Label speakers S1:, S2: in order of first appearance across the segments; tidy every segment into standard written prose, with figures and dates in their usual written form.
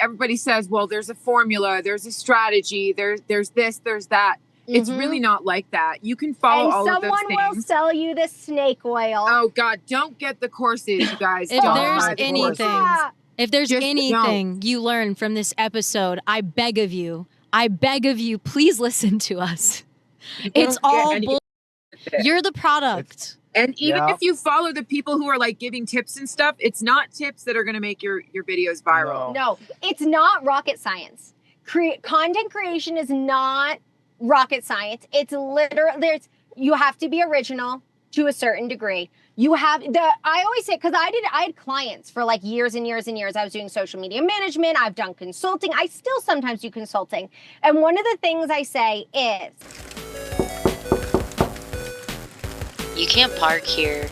S1: everybody says, well, there's a formula, there's a strategy, there's this, there's that. It's really not like that. You can follow all of those things.
S2: Someone will sell you the snake oil.
S1: Oh God, don't get the courses, you guys.
S3: If there's anything you learn from this episode, I beg of you, please listen to us. It's all bull. You're the product.
S1: And even if you follow the people who are like giving tips and stuff, it's not tips that are going to make your videos viral.
S2: No, it's not rocket science. Content creation is not rocket science. It's literally, you have to be original to a certain degree. I always say, because I had clients for like years and years and years. I was doing social media management. I've done consulting. I still sometimes do consulting. And one of the things I say is,
S4: you can't park here.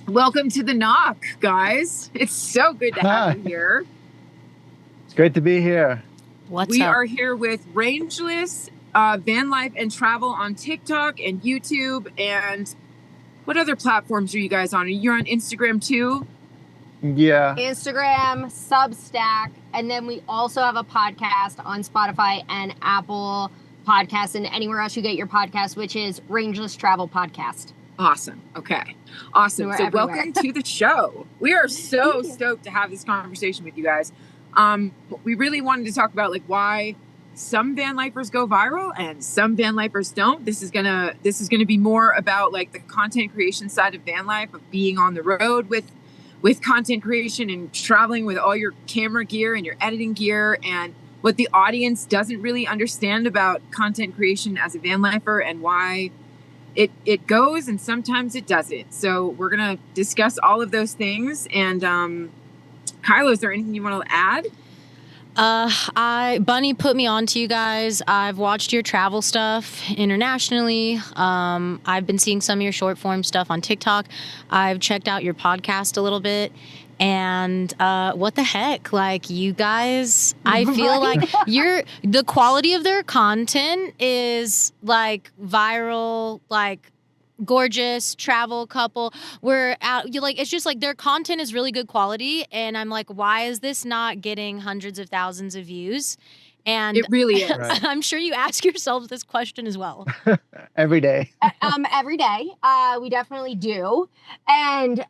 S1: Welcome to the Knock, guys. It's so good to have you here.
S5: It's great to be here.
S1: We are here with Rangeless, Vanlife and Travel on TikTok and YouTube. And what other platforms are you guys on? You're on Instagram too?
S5: Yeah.
S2: Instagram, Substack, and then we also have a podcast on Spotify and Apple Podcasts and anywhere else you get your podcast, which is Rangeless Travel Podcast.
S1: Awesome. Okay. Awesome. So welcome to the show. We are so stoked to have this conversation with you guys. We really wanted to talk about like why some van lifers go viral and some van lifers don't. This is gonna be more about like the content creation side of van life, of being on the road with content creation and traveling with all your camera gear and your editing gear, and what the audience doesn't really understand about content creation as a van lifer and why it goes and sometimes it doesn't. So we're gonna discuss all of those things. And Kyla, is there anything you want to add?
S3: Bunny put me on to you guys. I've watched your travel stuff internationally. I've been seeing some of your short form stuff on TikTok. I've checked out your podcast a little bit. And what the heck? Like, you guys, I feel like the quality of their content is like viral, like gorgeous travel couple. It's just like their content is really good quality. And I'm like, why is this not getting hundreds of thousands of views? And
S1: it really is.
S3: Right. I'm sure you ask yourselves this question as well.
S5: Every day.
S2: Every day. We definitely do. And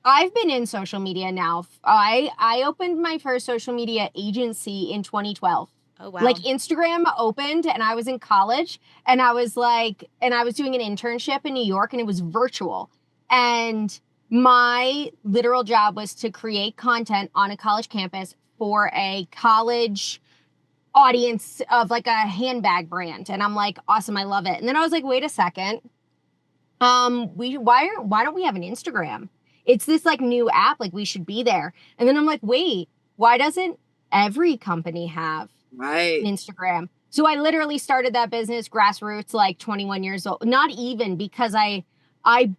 S2: I've been in social media now. I opened my first social media agency in 2012.
S3: Oh, wow.
S2: Like, Instagram opened and I was in college and I was doing an internship in New York, and it was virtual. And my literal job was to create content on a college campus for a college audience of like a handbag brand. And I'm like, awesome, I love it. And then I was like, wait a second. Why don't we have an Instagram? It's this like new app, like we should be there. And then I'm like, wait, why doesn't every company have an Instagram? So I literally started that business grassroots, like 21 years old. Not even, because I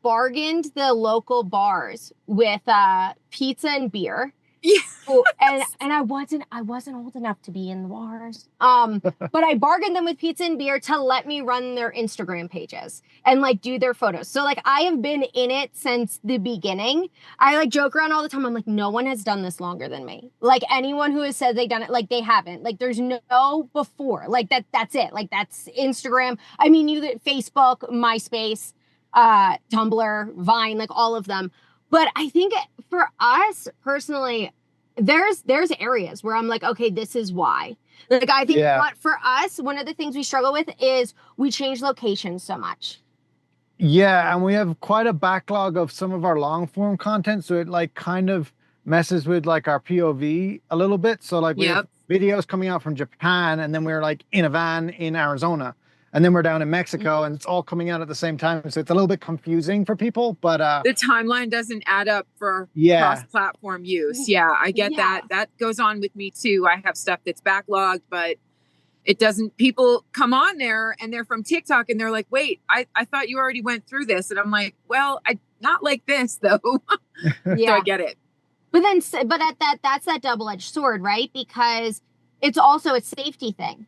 S2: bargained the local bars with pizza and beer. Yes. And I wasn't old enough to be in the bars. But I bargained them with pizza and beer to let me run their Instagram pages and like do their photos. So like I have been in it since the beginning. I like joke around all the time. I'm like, no one has done this longer than me. Like, anyone who has said they've done it, like, they haven't. Like, there's no before. Like that's it. Like, that's Instagram. I mean, you get Facebook, MySpace, Tumblr, Vine, like all of them. But I think for us personally, there's areas where I'm like, okay, this is why. Like, I think what for us, one of the things we struggle with is we change locations so much.
S5: Yeah, and we have quite a backlog of some of our long form content, so it like kind of messes with like our POV a little bit. So like we have videos coming out from Japan, and then we're like in a van in Arizona. And then we're down in Mexico, and it's all coming out at the same time. So it's a little bit confusing for people, but
S1: the timeline doesn't add up for cross-platform use. Yeah, I get that. That goes on with me too. I have stuff that's backlogged, but it doesn't. People come on there and they're from TikTok and they're like, wait, I thought you already went through this. And I'm like, well, not like this though. So I get it.
S2: But that's that double-edged sword, right? Because it's also a safety thing.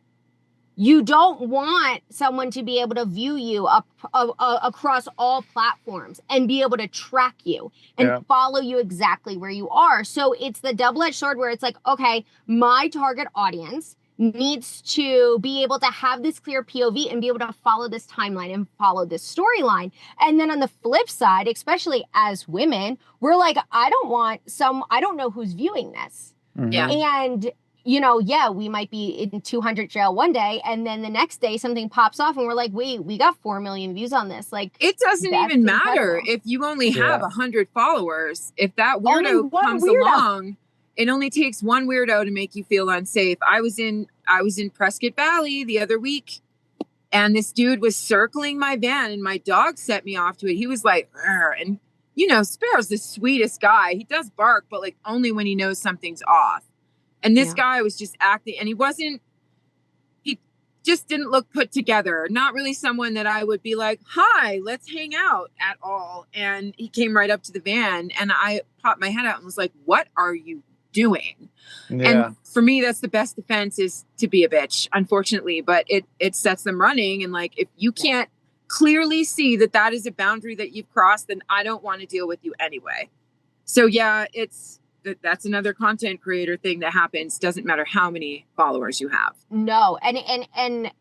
S2: You don't want someone to be able to view you across all platforms and be able to track you and follow you exactly where you are. So it's the double-edged sword where it's like, okay, my target audience needs to be able to have this clear POV and be able to follow this timeline and follow this storyline. And then on the flip side, especially as women, we're like, I don't know who's viewing this.
S1: Yeah.
S2: And we might be in 200 jail one day, and then the next day something pops off and we're like, wait, we got 4 million views on this. Like,
S1: it doesn't even matter
S2: incredible.
S1: if you only have 100 followers. If that weirdo comes along, it only takes one weirdo to make you feel unsafe. I was in Prescott Valley the other week, and this dude was circling my van, and my dog set me off to it. He was like, "Arr," and Sparrow's the sweetest guy. He does bark, but like only when he knows something's off. And this guy was just acting, and he just didn't look put together. Not really someone that I would be like, hi, let's hang out at all. And he came right up to the van, and I popped my head out and was like, what are you doing? Yeah. And for me, that's the best defense, is to be a bitch, unfortunately. But it sets them running. And like, if you can't clearly see that is a boundary that you've crossed, then I don't want to deal with you anyway. So yeah, that's another content creator thing that happens. Doesn't matter how many followers you have.
S2: No. And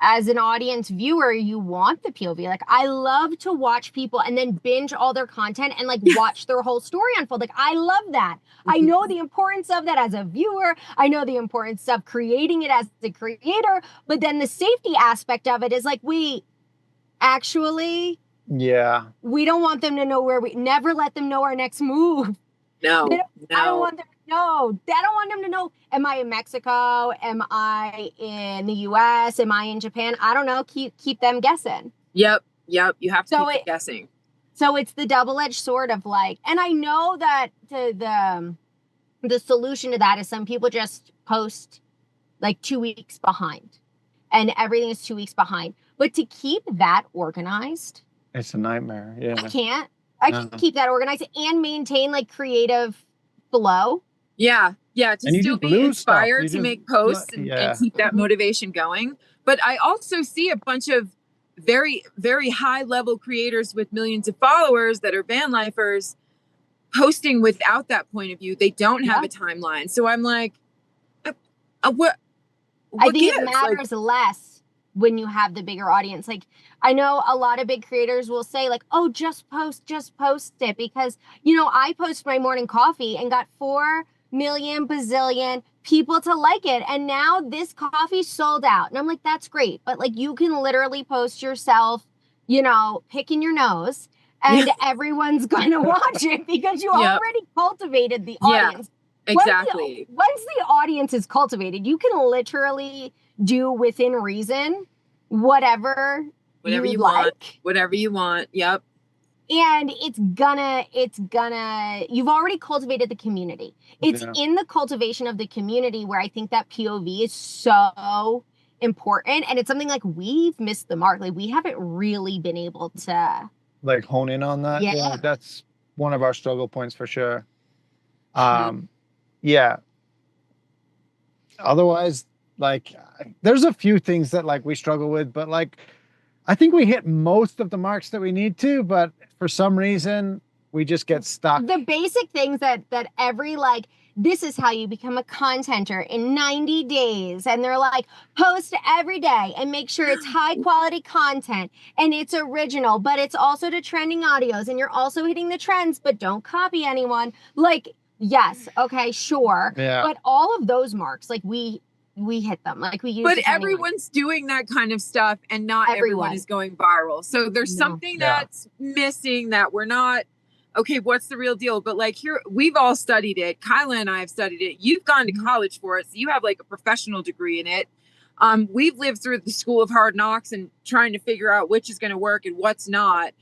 S2: as an audience viewer, you want the POV. Like, I love to watch people and then binge all their content and like watch their whole story unfold. Like, I love that. I know the importance of that as a viewer. I know the importance of creating it as a creator, but then the safety aspect of it is like, actually, we don't want them to know never let them know our next move.
S1: No.
S2: I don't want them to know. I don't want them to know, am I in Mexico? Am I in the US? Am I in Japan? I don't know. Keep them guessing.
S1: Yep. You have to keep guessing.
S2: So it's the double-edged sword of like, and I know that the solution to that is some people just post like 2 weeks behind, and everything is 2 weeks behind. But to keep that organized,
S5: it's a nightmare. Yeah.
S2: I can keep that organized and maintain like creative flow.
S1: Yeah. To still be inspired to make posts and keep that motivation going. But I also see a bunch of very, very high level creators with millions of followers that are van lifers posting without that point of view. They don't have a timeline. So I'm like, what
S2: I think it matters less when you have the bigger audience. Like, I know a lot of big creators will say like, oh, just post it, because I post my morning coffee and got 4 million bazillion people to like it, and now this coffee sold out. And I'm like, that's great, but like, you can literally post yourself picking your nose, and everyone's gonna watch it because you already cultivated the audience.
S1: Exactly.
S2: Once the audience is cultivated, you can literally do within reason whatever you like.
S1: Whatever you want. Yep.
S2: And it's gonna, you've already cultivated the community. It's in the cultivation of the community where I think that POV is so important. And it's something like we've missed the mark. Like, we haven't really been able to
S5: like hone in on that. Yeah. That's one of our struggle points for sure. Otherwise, like, there's a few things that like we struggle with, but like, I think we hit most of the marks that we need to, but for some reason we just get stuck.
S2: The basic things that every, like, this is how you become a contenter in 90 days. And they're like, post every day and make sure it's high quality content and it's original, but it's also to trending audios, and you're also hitting the trends, but don't copy anyone. Like, yes, okay, sure.
S5: Yeah.
S2: But all of those marks, like, we hit them. Like, we use.
S1: But everyone's doing that kind of stuff, and not everyone is going viral. So there's something that's missing that we're not. Okay, what's the real deal? But like, here, we've all studied it. Kyla and I have studied it. You've gone to college for it, so you have like a professional degree in it. We've lived through the school of hard knocks and trying to figure out which is going to work and what's not.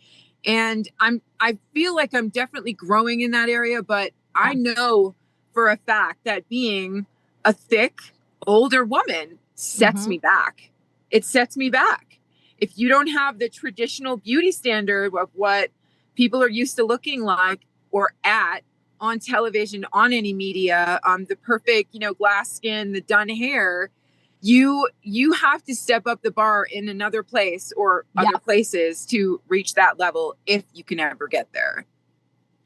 S1: And I feel like I'm definitely growing in that area, but I know for a fact that being a thick, older woman sets me back. It sets me back. If you don't have the traditional beauty standard of what people are used to looking like or at on television, on any media, the perfect, glass skin, the done hair, you have to step up the bar in another place or other places to reach that level if you can ever get there.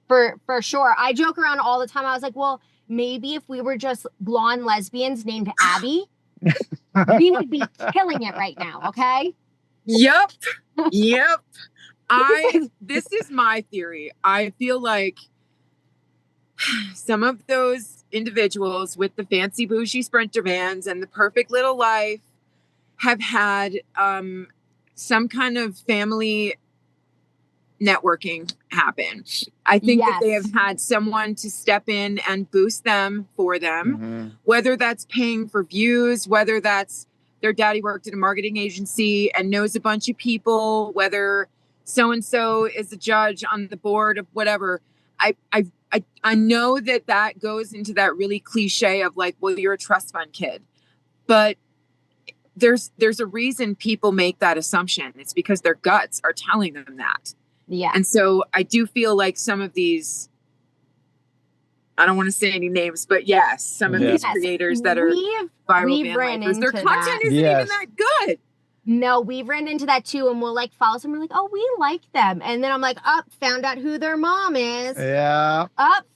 S2: For sure. I joke around all the time. I was like, well, maybe if we were just blonde lesbians named Abby, we would be killing it right now, okay?
S1: Yep. This is my theory. I feel like some of those individuals with the fancy bougie Sprinter vans and the perfect little life have had some kind of family networking happen. I think that they have had someone to step in and boost them for them, whether that's paying for views, whether that's their daddy worked at a marketing agency and knows a bunch of people, whether so-and-so is a judge on the board of whatever. I know that goes into that really cliche of like, well, you're a trust fund kid, but there's a reason people make that assumption. It's because their guts are telling them that.
S2: Yeah.
S1: And so I do feel like some of these, I don't want to say any names, but yes, some of these creators that are viral van lifers, their content isn't even that good.
S2: No, we've ran into that too. And we'll like follow some. We're like, oh, we like them. And then I'm like, found out who their mom is.
S5: Yeah.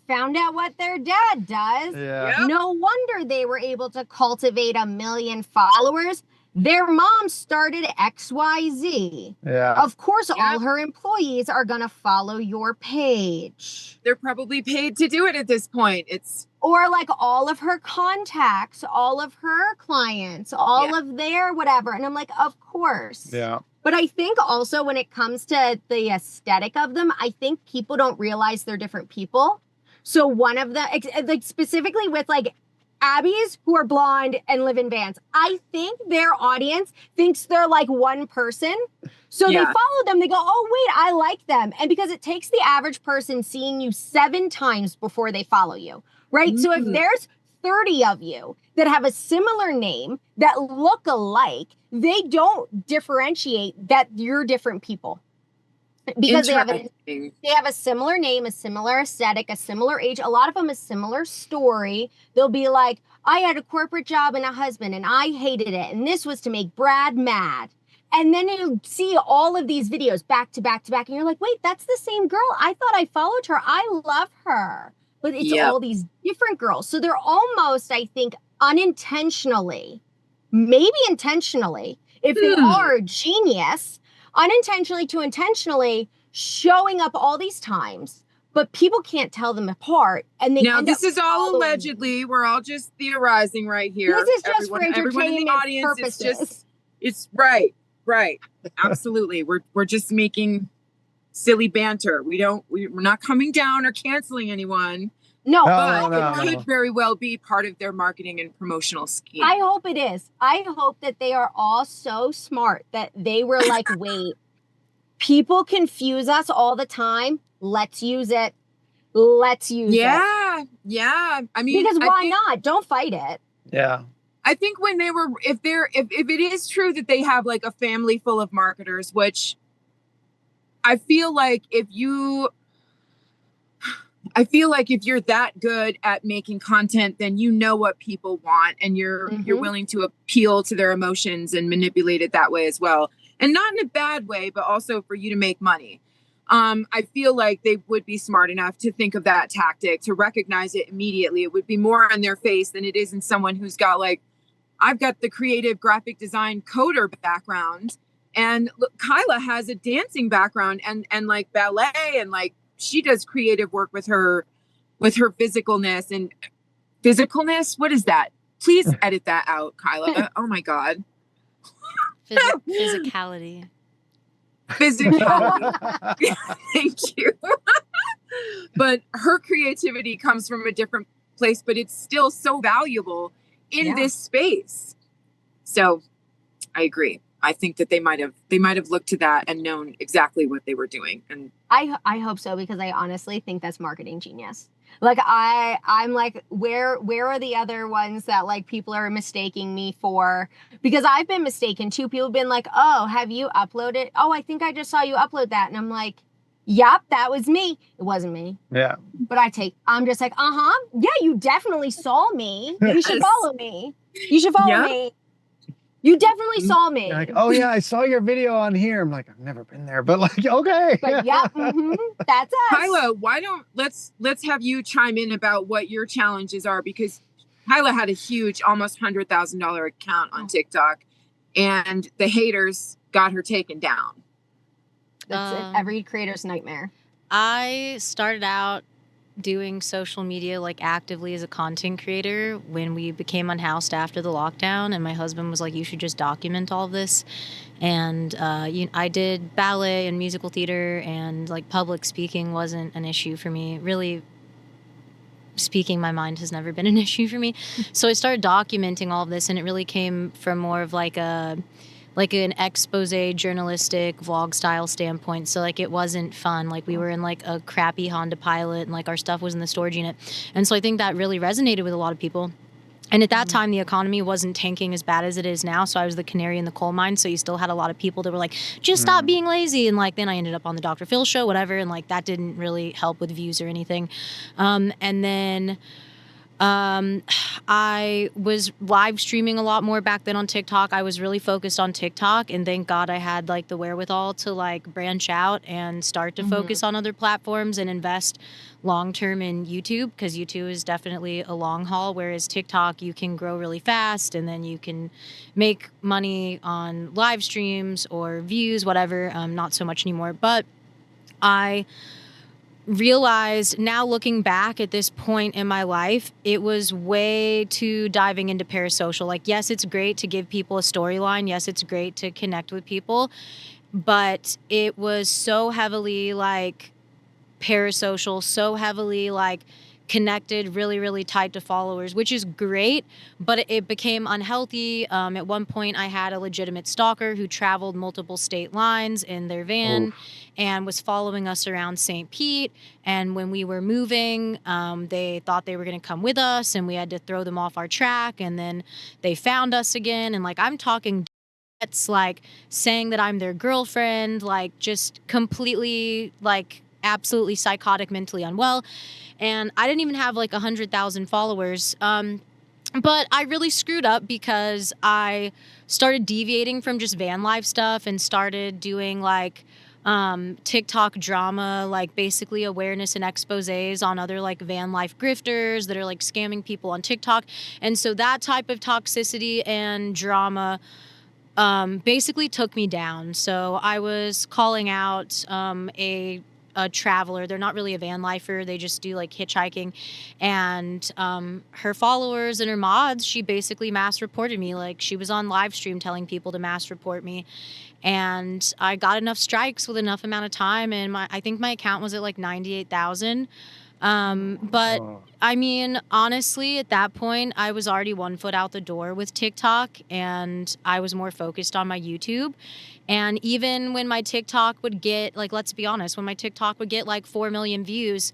S2: Found out what their dad does.
S5: Yeah.
S1: Yep.
S2: No wonder they were able to cultivate 1 million followers. Their mom started XYZ.
S5: Yeah.
S2: Of course, all her employees are going to follow your page.
S1: They're probably paid to do it at this point.
S2: Or like all of her contacts, all of her clients, all of their whatever. And I'm like, of course.
S5: Yeah.
S2: But I think also when it comes to the aesthetic of them, I think people don't realize they're different people. So one of the, like specifically with like Abby's who are blonde and live in vans, I think their audience thinks they're like one person. So they follow them. They go, oh, wait, I like them. And because it takes the average person seeing you 7 times before they follow you, right? Mm-hmm. So if there's 30 of you that have a similar name that look alike, they don't differentiate that you're different people. Because they have a similar name, a similar aesthetic, a similar age, a lot of them a similar story. They'll be like, I had a corporate job and a husband and I hated it. And this was to make Brad mad. And then you see all of these videos back to back to back. And you're like, wait, that's the same girl. I thought I followed her. I love her. But it's all these different girls. So they're almost, I think, unintentionally, maybe intentionally, if they are a genius, unintentionally to intentionally showing up all these times, but people can't tell them apart. And they
S1: this is all allegedly. We're all just theorizing right here.
S2: This is just for entertainment in the audience purposes.
S1: It's right. Absolutely. We're just making silly banter. We're not coming down or canceling anyone.
S2: No,
S1: but it could very well be part of their marketing and promotional scheme.
S2: I hope it is. I hope that they are all so smart that they were like, wait, people confuse us all the time. Let's use it.
S1: Yeah. I mean,
S2: because why not? Don't fight it.
S5: Yeah.
S1: I think when they were, if it is true that they have like a family full of marketers, which I feel like if you're that good at making content, then you know what people want and you're willing to appeal to their emotions and manipulate it that way as well. And not in a bad way, but also for you to make money. I feel like they would be smart enough to think of that tactic, to recognize it immediately. It would be more on their face than it is in someone who's got like, I've got the creative graphic design coder background, and look, Kyla has a dancing background and like ballet, and like she does creative work with her physicalness. What is that? Please edit that out, Kyla. Oh my God.
S3: Physicality.
S1: Thank you. But her creativity comes from a different place, but it's still so valuable in this space. So I agree. I think that they might have looked to that and known exactly what they were doing. And
S2: I hope so, because I honestly think that's marketing genius. Like I'm like, where are the other ones that like people are mistaking me for? Because I've been mistaken too. People have been like, oh, have you uploaded? Oh, I think I just saw you upload that. And I'm like, yep, that was me. It wasn't me.
S5: Yeah.
S2: But I'm just like, yeah, you definitely saw me. You should follow me. You should follow me. You definitely saw me.
S5: Like, oh yeah, I saw your video on here. I'm like, I've never been there, but like, okay.
S2: But yeah, that's us.
S1: Kyla, why don't let's have you chime in about what your challenges are, because Kyla had a huge, almost $100,000 account on TikTok, and the haters got her taken down.
S2: That's every creator's nightmare.
S3: I started out doing social media like actively as a content creator when we became unhoused after the lockdown, and my husband was like, you should just document all of this. And I did ballet and musical theater, and like public speaking wasn't an issue for me. Really, speaking my mind has never been an issue for me. So I started documenting all of this, and it really came from more of like an expose journalistic vlog style standpoint. So like it wasn't fun. Like we were in like a crappy Honda Pilot, and like our stuff was in the storage unit. And so I think that really resonated with a lot of people. And at that time, the economy wasn't tanking as bad as it is now. So I was the canary in the coal mine. So you still had a lot of people that were like, just stop being lazy. And like, then I ended up on the Dr. Phil show, whatever. And like, that didn't really help with views or anything. And then I was live streaming a lot more back then on TikTok. I was really focused on TikTok, and thank God I had like the wherewithal to like branch out and start to focus on other platforms and invest long-term in YouTube, because YouTube is definitely a long haul, whereas TikTok, you can grow really fast and then you can make money on live streams or views, whatever. Not so much anymore, but I realized now, looking back at this point in my life, it was way too diving into parasocial. Like, yes, it's great to give people a storyline. Yes, it's great to connect with people, but it was so heavily like parasocial, so heavily like connected, really, really tight to followers, which is great, but it became unhealthy. At one point, I had a legitimate stalker who traveled multiple state lines in their van and was following us around St. Pete. And when we were moving, they thought they were going to come with us, and we had to throw them off our track. And then they found us again. And like, I'm talking, it's like saying that I'm their girlfriend, like just completely like absolutely psychotic, mentally unwell. And I didn't even have like 100,000 followers. But I really screwed up because I started deviating from just van life stuff and started doing like TikTok drama, like basically awareness and exposés on other like van life grifters that are like scamming people on TikTok. And so that type of toxicity and drama basically took me down. So I was calling out a traveler. They're not really a van lifer. They just do like hitchhiking. And her followers and her mods, she basically mass reported me. Like, she was on live stream telling people to mass report me. And I got enough strikes with enough amount of time. And I think my account was at like 98,000. But I mean, honestly, at that point, I was already 1 foot out the door with TikTok, and I was more focused on my YouTube. And even when my TikTok would get, like, let's be honest, when my TikTok would get like 4 million views,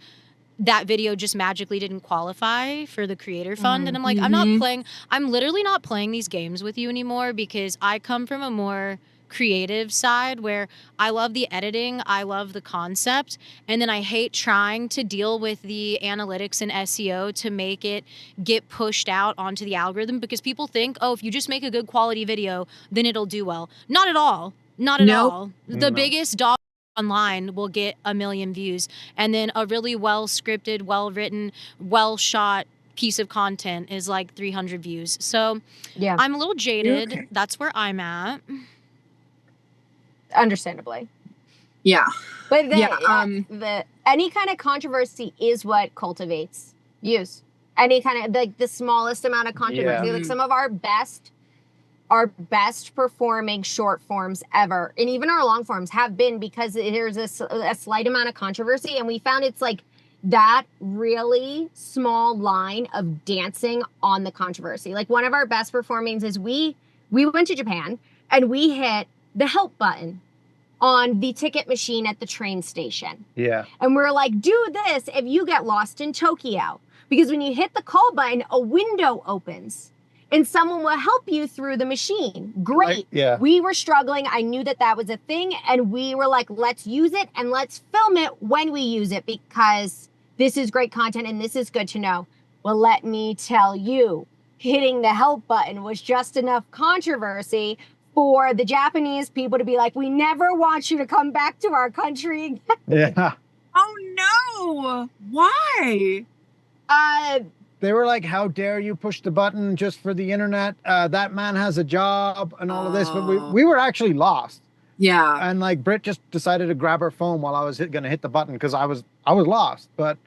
S3: that video just magically didn't qualify for the creator fund. And I'm like, I'm literally not playing these games with you anymore, because I come from a more creative side where I love the editing, I love the concept, and then I hate trying to deal with the analytics and SEO to make it get pushed out onto the algorithm, because people think, oh, if you just make a good quality video, then it'll do well. Not at all. Not at all. The biggest dog online will get 1 million views, and then a really well scripted, well written, well shot piece of content is like 300 views. So yeah, I'm a little jaded. Okay. That's where I'm at.
S2: Understandably.
S1: Yeah.
S2: But any kind of controversy is what cultivates views. Any kind of like the smallest amount of controversy. Like some of our best performing short forms ever, and even our long forms, have been because there's a slight amount of controversy, and we found it's like that really small line of dancing on the controversy. Like one of our best performings is we went to Japan and we hit the help button on the ticket machine at the train station. Yeah. And we're like, do this if you get lost in Tokyo. Because when you hit the call button, a window opens and someone will help you through the machine. Great. Yeah. We were struggling. I knew that was a thing. And we were like, let's use it and let's film it when we use it, because this is great content and this is good to know. Well, let me tell you, hitting the help button was just enough controversy for the Japanese people to be like, we never want you to come back to our country again.
S5: Yeah.
S1: Oh no! Why?
S5: They were like, how dare you push the button just for the internet? That man has a job and all of this. But we were actually lost.
S1: Yeah.
S5: And like Britt just decided to grab her phone while I was going to hit the button because I was lost. But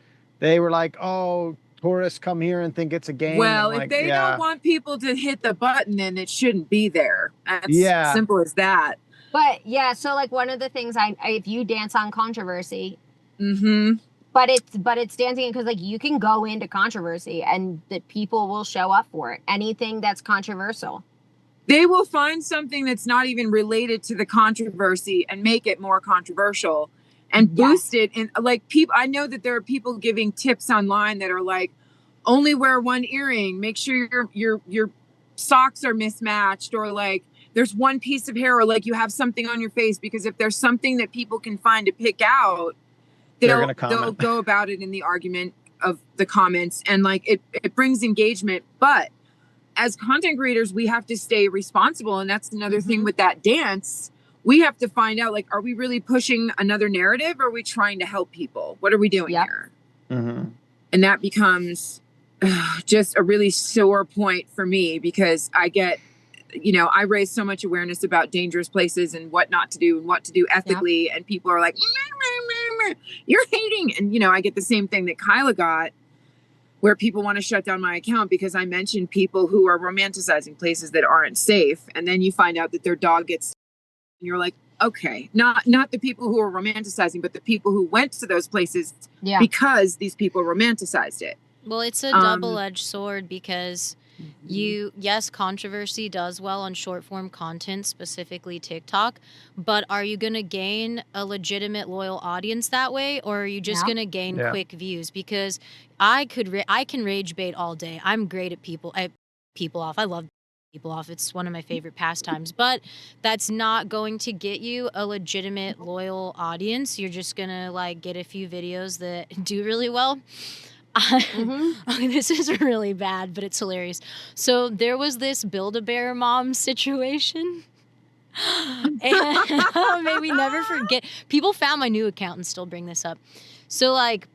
S5: they were like, oh, tourists come here and think it's a game.
S1: Well,
S5: like,
S1: if they don't want people to hit the button, then it shouldn't be there. That's simple as that.
S2: But yeah, so like one of the things if you dance on controversy, but it's dancing because like you can go into controversy and the people will show up for it. Anything that's controversial.
S1: They will find something that's not even related to the controversy and make it more controversial and boost it. And like people, I know that there are people giving tips online that are like, only wear one earring, make sure your socks are mismatched, or like there's one piece of hair, or like you have something on your face, because if there's something that people can find to pick out, they'll go about it in the argument of the comments, and like it brings engagement. But as content creators, we have to stay responsible. And that's another thing with that dance. We have to find out, like, are we really pushing another narrative? Or are we trying to help people? What are we doing here? And that becomes just a really sore point for me, because I get, I raise so much awareness about dangerous places and what not to do and what to do ethically. And people are like, you're hating. And, I get the same thing that Kyla got, where people want to shut down my account because I mentioned people who are romanticizing places that aren't safe. And then you find out that their dog gets, and you're like, okay, not the people who are romanticizing, but the people who went to those places because these people romanticized it.
S3: Well, it's a double-edged sword, because yes, controversy does well on short form content, specifically TikTok, but are you going to gain a legitimate loyal audience that way, or are you just going to gain quick views? Because I can rage bait all day. I'm great at people off. I love people off. It's one of my favorite pastimes, but that's not going to get you a legitimate loyal audience. You're just going to like get a few videos that do really well. This is really bad, but it's hilarious. So there was this Build-A-Bear mom situation. And may we never forget. People found my new account and still bring this up. So like,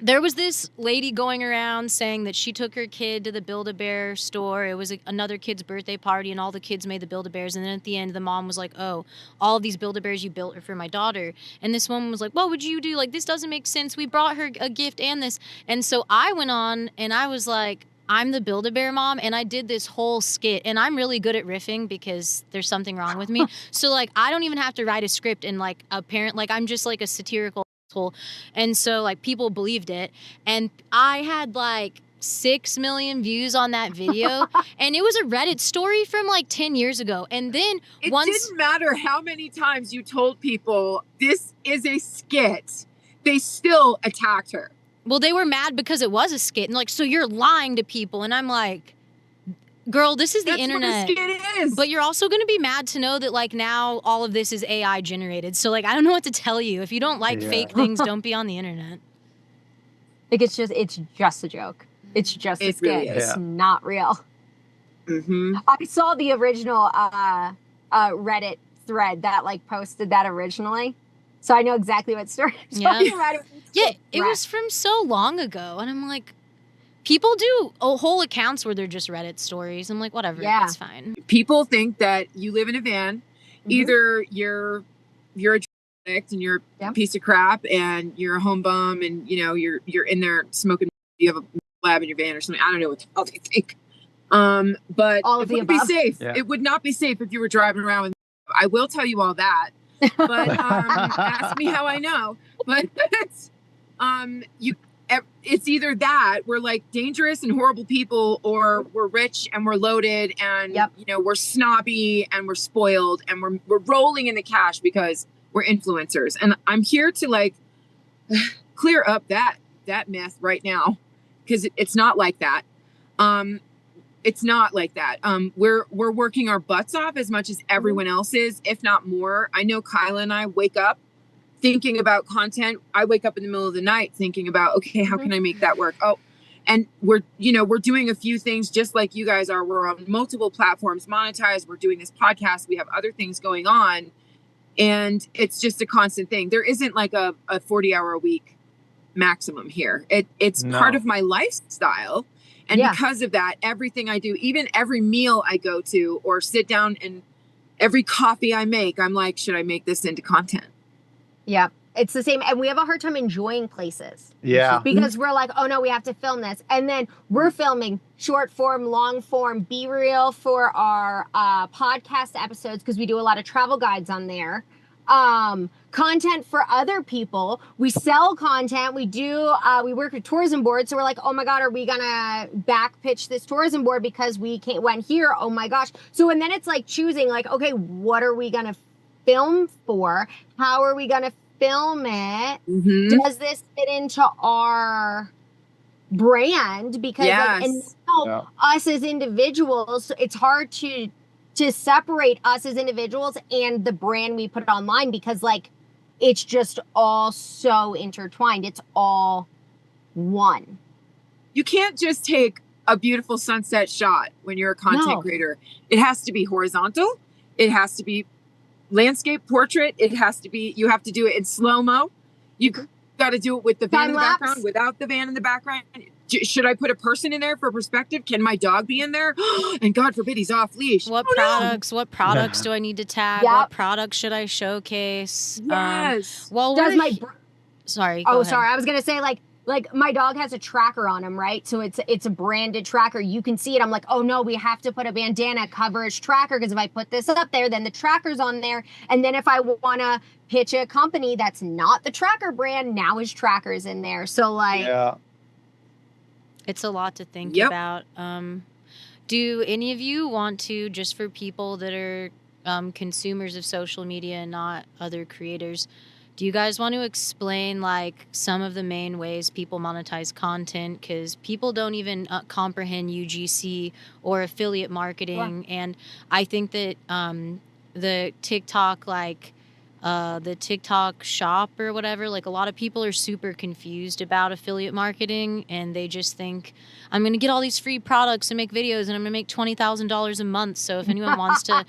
S3: there was this lady going around saying that she took her kid to the Build-A-Bear store. It was another kid's birthday party, and all the kids made the Build-A-Bears. And then at the end, the mom was like, oh, all of these Build-A-Bears you built are for my daughter. And this woman was like, what would you do? Like, this doesn't make sense. We brought her a gift and this. And so I went on and I was like, I'm the Build-A-Bear mom, and I did this whole skit. And I'm really good at riffing because there's something wrong with me. So, like, I don't even have to write a script and, like, I'm just, like, a satirical asshole. And so, like, people believed it. And I had, like, 6 million views on that video. And it was a Reddit story from, like, 10 years ago. And then
S1: it didn't matter how many times you told people this is a skit, they still attacked her.
S3: Well, they were mad because it was a skit. And like, so you're lying to people. And I'm like, girl, this is the internet.
S1: That's what a skit is.
S3: But you're also going to be mad to know that like now all of this is AI generated. So like, I don't know what to tell you. If you don't like fake things, don't be on the internet.
S2: Like, it's just a joke. It's just a skit. Really it's not real. I saw the original Reddit thread that like posted that originally. So I know exactly what story I'm talking about.
S3: It was from so long ago. And I'm like, people do whole accounts where they're just Reddit stories. I'm like, whatever, that's fine.
S1: People think that you live in a van. Either you're a addict and you're a piece of crap and you're a home bum and, you're in there smoking. You have a lab in your van or something. I don't know what the hell they think. But
S2: all of
S1: it would be safe. Yeah. It would not be safe if you were driving around with. I will tell you all that. But ask me how I know. But it's either that we're like dangerous and horrible people, or we're rich and we're loaded and we're snobby and we're spoiled and we're rolling in the cash because we're influencers. And I'm here to like clear up that myth right now, because it's not like that. It's not like that. We're working our butts off as much as everyone else is, if not more. I know Kyla and I wake up thinking about content. I wake up in the middle of the night thinking about, okay, how can I make that work? Oh, And we're doing a few things just like you guys are. We're on multiple platforms, monetized. We're doing this podcast. We have other things going on. And it's just a constant thing. There isn't like a 40-hour a week maximum here. It's part of my lifestyle. And because of that, everything I do, even every meal I go to or sit down and every coffee I make, I'm like, should I make this into content?
S2: Yeah. It's the same. And we have a hard time enjoying places.
S5: Yeah.
S2: Because we're like, oh no, we have to film this. And then we're filming short form, long form, be real for our podcast episodes, because we do a lot of travel guides on there. Content for other people. We sell content. We do, we work with tourism boards. So we're like, oh my God, are we gonna back pitch this tourism board because we went here? Oh my gosh. So, and then it's like choosing like, okay, what are we gonna film for? How are we gonna film it? Does this fit into our brand? Because like, and now us as individuals, it's hard to separate us as individuals and the brand we put online, because like it's just all so intertwined. It's all one.
S1: You can't just take a beautiful sunset shot when you're a content creator. It has to be horizontal. It has to be landscape, portrait. It has to be, you have to do it in slow-mo. You got to do it with the van in the background, without the van in the background. Should I put a person in there for perspective? Can my dog be in there? And God forbid he's off leash.
S3: What products do I need to tag? What products should I showcase?
S1: Yes.
S3: Well, sorry.
S2: Sorry. I was going to say like my dog has a tracker on him, right? So it's a branded tracker. You can see it. I'm like, oh no, we have to put a bandana coverage tracker, because if I put this up there, then the tracker's on there. And then if I want to pitch a company that's not the tracker brand, now his tracker's in there. So like,
S3: it's a lot to think about. Do any of you want to, just for people that are consumers of social media and not other creators, do you guys want to explain like some of the main ways people monetize content? Because people don't even comprehend UGC or affiliate marketing. And I think that the TikTok, like the TikTok shop or whatever, like a lot of people are super confused about affiliate marketing, and they just think, I'm going to get all these free products and make videos and I'm going to make $20,000 a month. So if anyone wants to,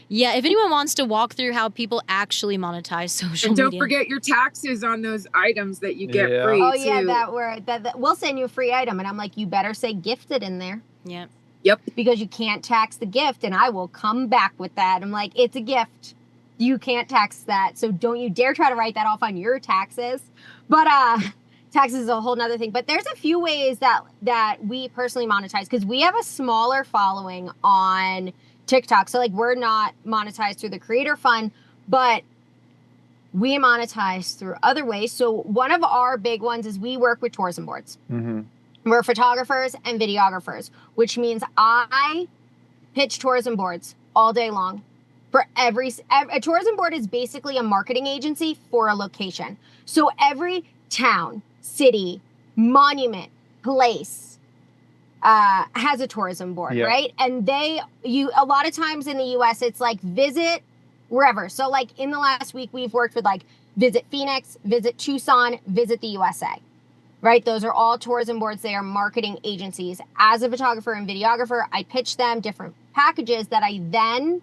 S3: if anyone wants to walk through how people actually monetize social media.
S1: And don't forget your taxes on those items that you get free
S2: Oh
S1: too.
S2: yeah, that we'll send you a free item. And I'm like, you better say gifted in there.
S3: Yeah.
S1: Yep.
S2: Because you can't tax the gift, and I will come back with that. I'm like, it's a gift. You can't tax that. So don't you dare try to write that off on your taxes. But taxes is a whole nother thing. But there's a few ways that we personally monetize, because we have a smaller following on TikTok. So like we're not monetized through the creator fund, but we monetize through other ways. So one of our big ones is we work with tourism boards. We're photographers and videographers, which means I pitch tourism boards all day long. For a tourism board is basically a marketing agency for a location. So every town, city, monument, place has a tourism board, right? And a lot of times in the US, it's like visit wherever. So like in the last week, we've worked with like Visit Phoenix, Visit Tucson, Visit the USA, right? Those are all tourism boards. They are marketing agencies. As a photographer and videographer, I pitch them different packages that I then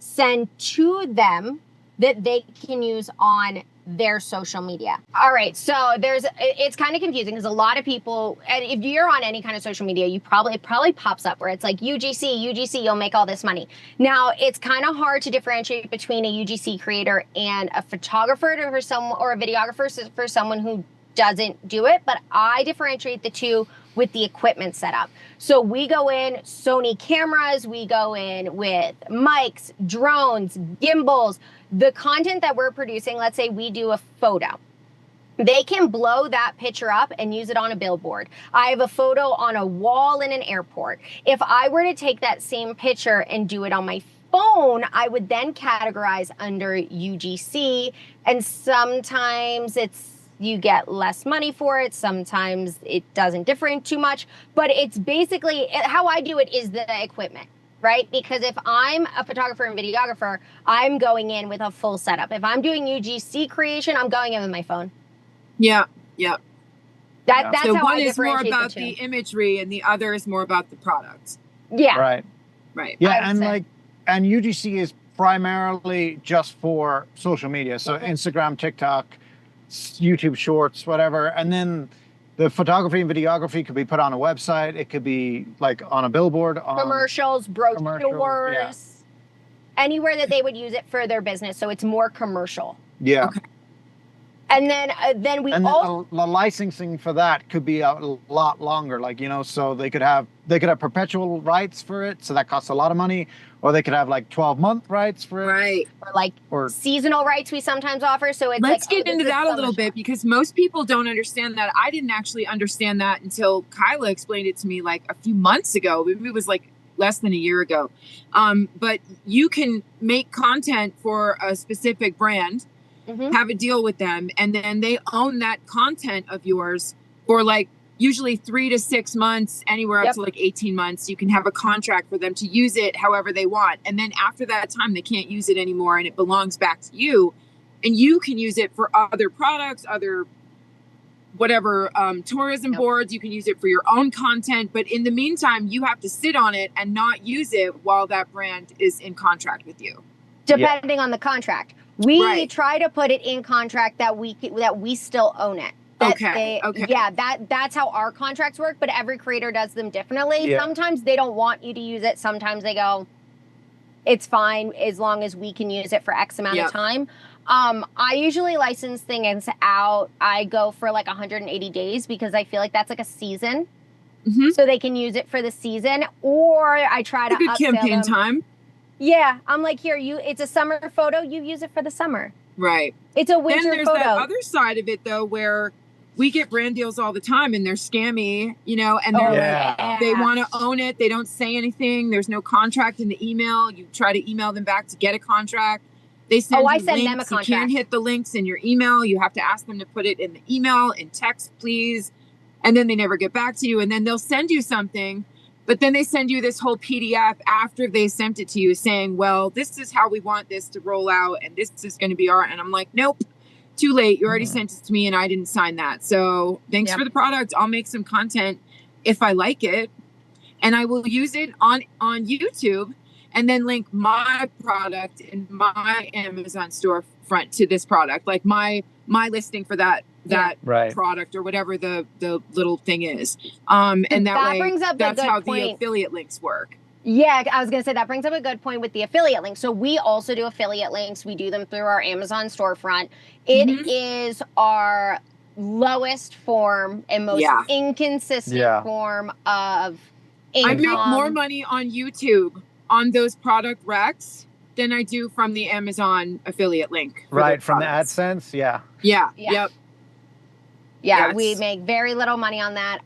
S2: send to them that they can use on their social media. All right, so it's kind of confusing because a lot of people, and if you're on any kind of social media, it probably pops up where it's like UGC, you'll make all this money. Now, it's kind of hard to differentiate between a UGC creator and a photographer or a videographer for someone who doesn't do it, but I differentiate the two with the equipment setup. So we go in Sony cameras, we go in with mics, drones, gimbals. The content that we're producing, let's say we do a photo. They can blow that picture up and use it on a billboard. I have a photo on a wall in an airport. If I were to take that same picture and do it on my phone, I would then categorize under UGC, and sometimes you get less money for it. Sometimes it doesn't differ too much, but it's basically how I do it is the equipment, right? Because if I'm a photographer and videographer, I'm going in with a full setup. If I'm doing UGC creation, I'm going in with my phone.
S1: Yeah.
S2: That's
S1: so
S2: how
S1: one
S2: I
S1: is more
S2: differentiate
S1: about the imagery and the other is more about the product.
S2: Yeah.
S5: Right. Yeah, and UGC is primarily just for social media. So Instagram, TikTok, YouTube Shorts, whatever. And then the photography and videography could be put on a website. It could be like on a billboard.
S2: Commercials, brochures, anywhere that they would use it for their business. So it's more commercial.
S5: Yeah.
S2: Okay. And then the
S5: licensing for that could be a lot longer, like, so they could have perpetual rights for it, so that costs a lot of money, or they could have like 12-month rights for it,
S1: right?
S2: Or seasonal rights we sometimes offer. So it's
S1: let's get into that a little bit, because most people don't understand that. I didn't actually understand that until Kyla explained it to me like a few months ago. Maybe it was like less than a year ago. But you can make content for a specific brand. Have a deal with them, and then they own that content of yours for like usually 3 to 6 months, anywhere up to like 18 months. You can have a contract for them to use it however they want, and then after that time they can't use it anymore and it belongs back to you, and you can use it for other products, other whatever, tourism boards. You can use it for your own content, but in the meantime you have to sit on it and not use it while that brand is in contract with you,
S2: depending on the contract. We try to put it in contract that we still own it. Yeah, that's how our contracts work, but every creator does them differently. Sometimes they don't want you to use it. Sometimes they go, it's fine as long as we can use it for X amount of time. I usually license things out. I go for like 180 days because I feel like that's like a season. So they can use it for the season, or I try to
S1: upsell campaign them. Time.
S2: Yeah, I'm like, here, it's a summer photo. You use it for the summer.
S1: Right.
S2: It's a winter photo.
S1: Then there's that other side of it, though, where we get brand deals all the time and they're scammy, and they're they want to own it. They don't say anything. There's no contract in the email. You try to email them back to get a contract. They send
S2: I send
S1: links.
S2: them a contract.
S1: You can't hit the links in your email. You have to ask them to put it in the email, in text, please. And then they never get back to you. And then they'll send you something. But then they send you this whole PDF after they sent it to you saying, well, this is how we want this to roll out, and this is going to be our, and I'm like, nope, too late. You already sent it to me and I didn't sign that. So thanks for the product. I'll make some content if I like it, and I will use it on YouTube and then link my product in my Amazon storefront to this product, like my listing for that product or whatever the little thing is. And that way, brings up that's how the affiliate links work.
S2: Yeah, I was going to say that brings up a good point with the affiliate links. So we also do affiliate links. We do them through our Amazon storefront. It is our lowest form and most inconsistent form of income.
S1: I make more money on YouTube on those product recs than I do from the Amazon affiliate link.
S5: Right, from products. The AdSense,
S1: Yep.
S2: Yeah, we make very little money on that.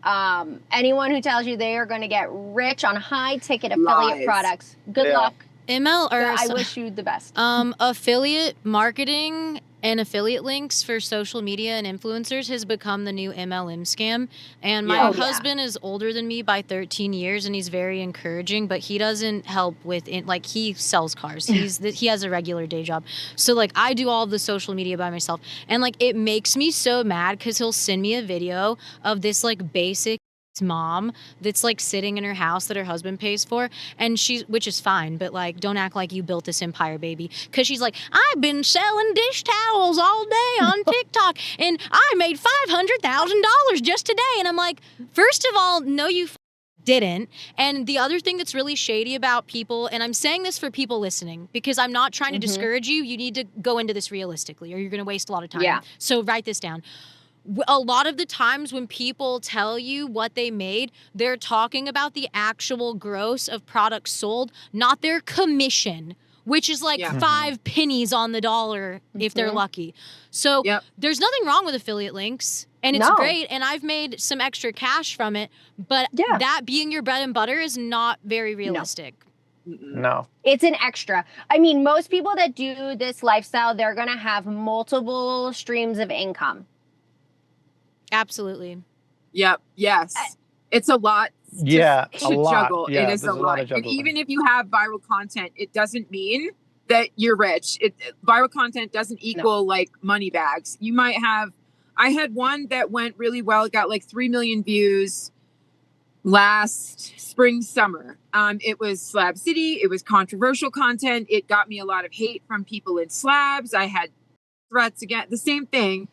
S2: Anyone who tells you they are going to get rich on high-ticket affiliate products, good luck.
S3: I
S2: wish you the best.
S3: Affiliate marketing and affiliate links for social media and influencers has become the new MLM scam. And my husband is older than me by 13 years, and he's very encouraging, but he doesn't help with it. Like, he sells cars. He has a regular day job. So, like, I do all of the social media by myself. And, like, it makes me so mad because he'll send me a video of this, like, basic mom that's like sitting in her house that her husband pays for, and which is fine, but like, don't act like you built this empire, baby, because she's like, I've been selling dish towels all day on TikTok and I made $500,000 just today. And I'm like, first of all, no, you didn't. And the other thing that's really shady about people, and I'm saying this for people listening because I'm not trying to discourage you need to go into this realistically or you're going to waste a lot of time. So write this down. A lot of the times when people tell you what they made, they're talking about the actual gross of products sold, not their commission, which is like 5 pennies on the dollar if they're lucky. So there's nothing wrong with affiliate links, and it's great, and I've made some extra cash from it, but that being your bread and butter is not very realistic.
S5: No.
S2: It's an extra. I mean, most people that do this lifestyle, they're going to have multiple streams of income.
S3: Absolutely.
S1: Yep. Yes. It's a lot.
S5: To
S1: juggle.
S5: Yeah,
S1: it is a lot. And even if you have viral content, it doesn't mean that you're rich. Viral content doesn't equal like money bags. You might have I had one that went really well. It got like 3 million views last spring, summer. It was Slab City. It was controversial content. It got me a lot of hate from people in slabs. I had threats again, the same thing.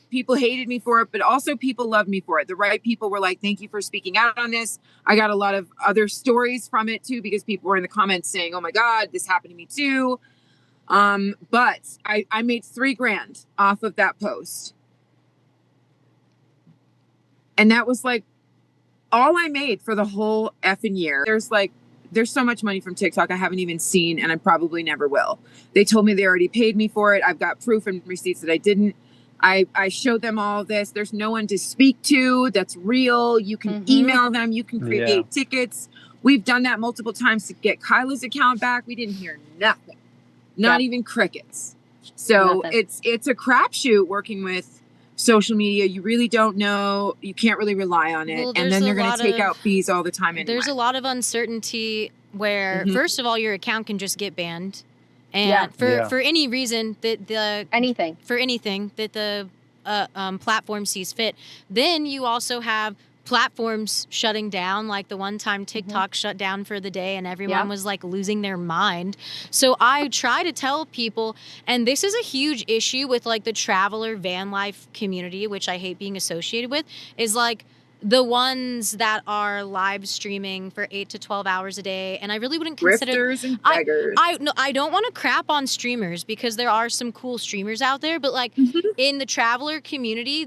S1: People hated me for it, but also people loved me for it. The right people were like, thank you for speaking out on this. I got a lot of other stories from it too, because people were in the comments saying, oh my God, this happened to me too. But I made $3,000 off of that post. And that was like all I made for the whole effing year. There's so much money from TikTok I haven't even seen, and I probably never will. They told me they already paid me for it. I've got proof and receipts that I didn't. I showed them all of this. There's no one to speak to that's real. You can email them. You can create tickets. We've done that multiple times to get Kyla's account back. We didn't hear nothing. Not even crickets. So it's a crapshoot working with social media. You really don't know. You can't really rely on it. And then they're going to take out fees all the time anyway.
S3: There's a lot of uncertainty where, first of all, your account can just get banned. And for any reason that the platform sees fit. Then you also have platforms shutting down, like the one time TikTok shut down for the day and everyone was like losing their mind. So I try to tell people, and this is a huge issue with like the traveler van life community, which I hate being associated with, is like the ones that are live streaming for 8 to 12 hours a day. And I really wouldn't consider
S1: grifters and beggars.
S3: I don't want to crap on streamers, because there are some cool streamers out there, but like in the traveler community,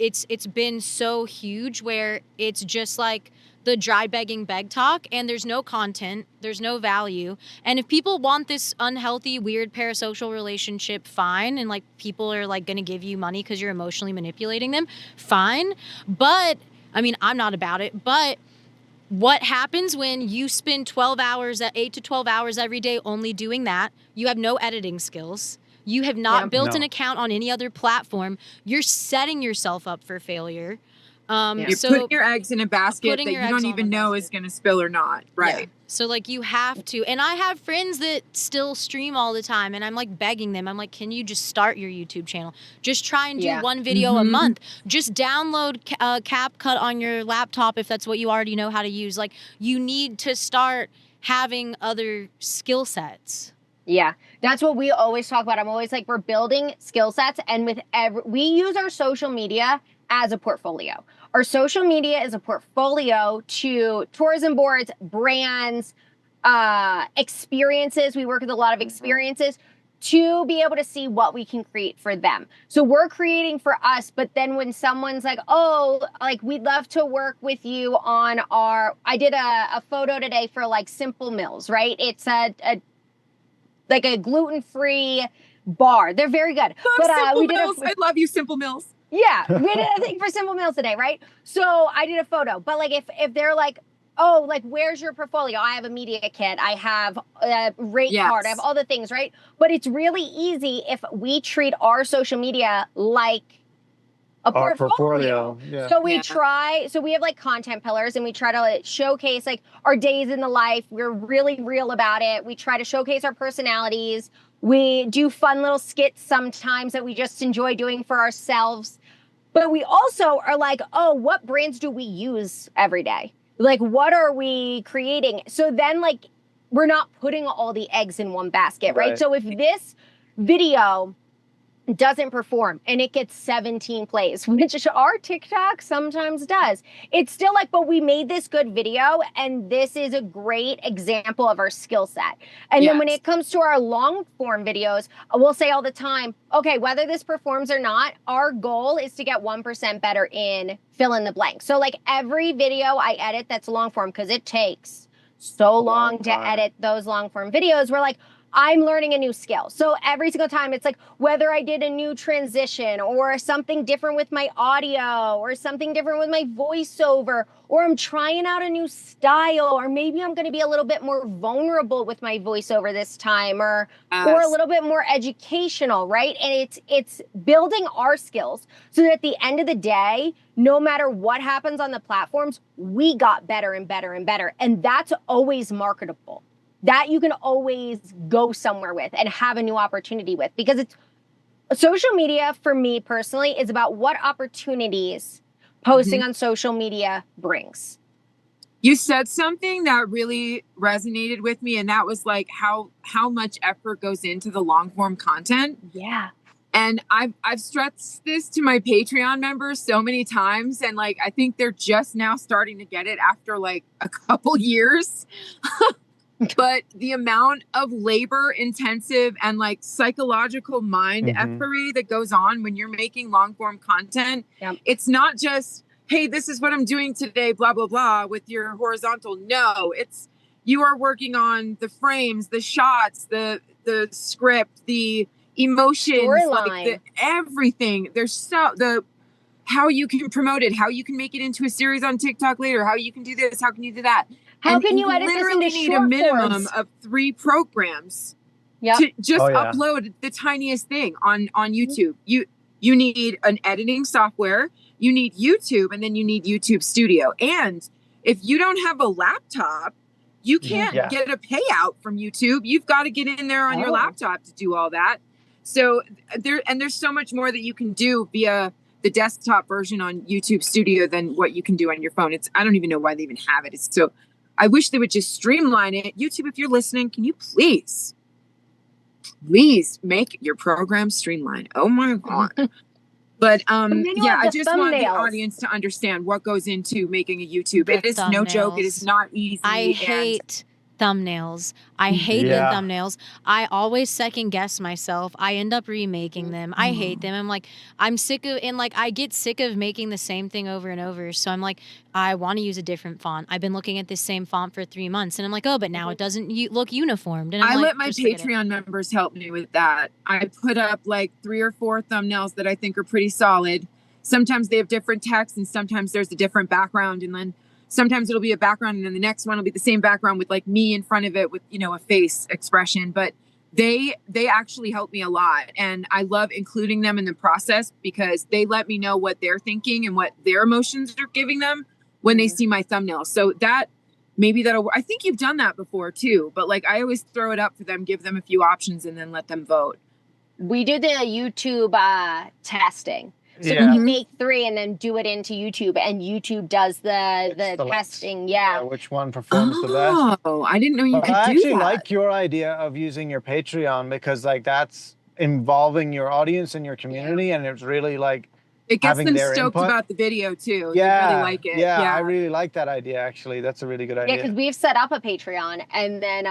S3: it's been so huge where it's just like the dry begging beg talk, and there's no content, there's no value. And if people want this unhealthy, weird parasocial relationship, fine. And like people are like going to give you money because you're emotionally manipulating them, fine. But I mean, I'm not about it. But what happens when you spend 8 to 12 hours every day only doing that? You have no editing skills. You have not built an account on any other platform. You're setting yourself up for failure.
S1: You're putting your eggs in a basket that you don't even know is going to spill or not. Right.
S3: Yeah. So like you have to, and I have friends that still stream all the time, and I'm like begging them. I'm like, can you just start your YouTube channel? Just try and do one video a month. Just download CapCut on your laptop if that's what you already know how to use. Like you need to start having other skill sets.
S2: Yeah, that's what we always talk about. I'm always like, we're building skill sets, and we use our social media as a portfolio. Our social media is a portfolio to tourism boards, brands, experiences. We work with a lot of experiences to be able to see what we can create for them. So we're creating for us, but then when someone's like, oh, like we'd love to work with you on I did a photo today for like Simple Mills, right? It's a gluten-free bar. They're very good.
S1: Simple Mills. I love you, Simple Mills.
S2: Yeah, we did a thing for Simple Mills today, right? So I did a photo, but like if they're like, oh, like where's your portfolio? I have a media kit, I have a rate card, I have all the things, right? But it's really easy if we treat our social media like a portfolio. Yeah. So we have like content pillars, and we try to like showcase like our days in the life. We're really real about it. We try to showcase our personalities. We do fun little skits sometimes that we just enjoy doing for ourselves. But we also are like, oh, what brands do we use every day? Like, what are we creating? So then, like, we're not putting all the eggs in one basket, right? So if this video doesn't perform and it gets 17 plays, which our TikTok sometimes does, it's still like, but we made this good video, and this is a great example of our skill set. And then when it comes to our long form videos, we'll say all the time, okay, whether this performs or not, our goal is to get 1% better in fill in the blank. So like every video I edit that's long form, because it takes so long to edit those long form videos, we're like, I'm learning a new skill. So every single time it's like, whether I did a new transition or something different with my audio or something different with my voiceover, or I'm trying out a new style, or maybe I'm going to be a little bit more vulnerable with my voiceover this time, or a little bit more educational, right? And it's building our skills so that at the end of the day, no matter what happens on the platforms, we got better and better and better. And that's always marketable. That you can always go somewhere with and have a new opportunity with, because Social media for me personally is about what opportunities posting on social media brings.
S1: You said something that really resonated with me, and that was like how much effort goes into the long form content.
S2: Yeah.
S1: And I've stressed this to my Patreon members so many times, and like I think they're just now starting to get it after like a couple years. But the amount of labor intensive and like psychological mind effery that goes on when you're making long form content, it's not just, hey, this is what I'm doing today, blah, blah, blah, with your horizontal. No, it's you are working on the frames, the shots, the script, the emotions, like everything. There's how you can promote it, how you can make it into a series on TikTok later, how you can do this, how can you do that.
S2: How can you edit this into
S1: need a minimum of 3 programs to just upload the tiniest thing on YouTube. You need an editing software, you need YouTube, and then you need YouTube Studio. And if you don't have a laptop, you can't get a payout from YouTube. You've got to get in there on your laptop to do all that. So there's so much more that you can do via the desktop version on YouTube Studio than what you can do on your phone. I don't even know why they even have it. I wish they would just streamline it. YouTube, if you're listening, can you please make your program streamline? Oh my God. But I just want the audience to understand what goes into making a YouTube. It is no joke. It is not easy.
S3: I hate thumbnails. I hate the thumbnails. I always second guess myself. I end up remaking them. I hate them. I'm like, I'm sick of, and like I get sick of making the same thing over and over. So I'm like, I want to use a different font. I've been looking at this same font for 3 months, and I'm like, oh, but now it doesn't look uniformed. And
S1: I let my Patreon members help me with that. I put up like 3 or 4 thumbnails that I think are pretty solid. Sometimes they have different text, and sometimes there's a different background, and then sometimes it'll be a background, and then the next one will be the same background with like me in front of it with, a face expression. But they actually help me a lot. And I love including them in the process because they let me know what they're thinking and what their emotions are giving them when they see my thumbnail. So that'll, I think you've done that before too, but like I always throw it up for them, give them a few options, and then let them vote.
S2: We did the YouTube testing. So you can make 3 and then do it into YouTube, and YouTube does the testing.
S5: Which one performs the best?
S1: Oh, I didn't know you could do that.
S5: I actually like your idea of using your Patreon because like that's involving your audience and your community, and it's really like
S1: it gets them stoked
S5: input
S1: about the video too.
S5: Yeah,
S1: they really like it.
S5: Yeah, I really like that idea. Actually, that's a really good idea.
S2: Yeah, because we've set up a Patreon, and then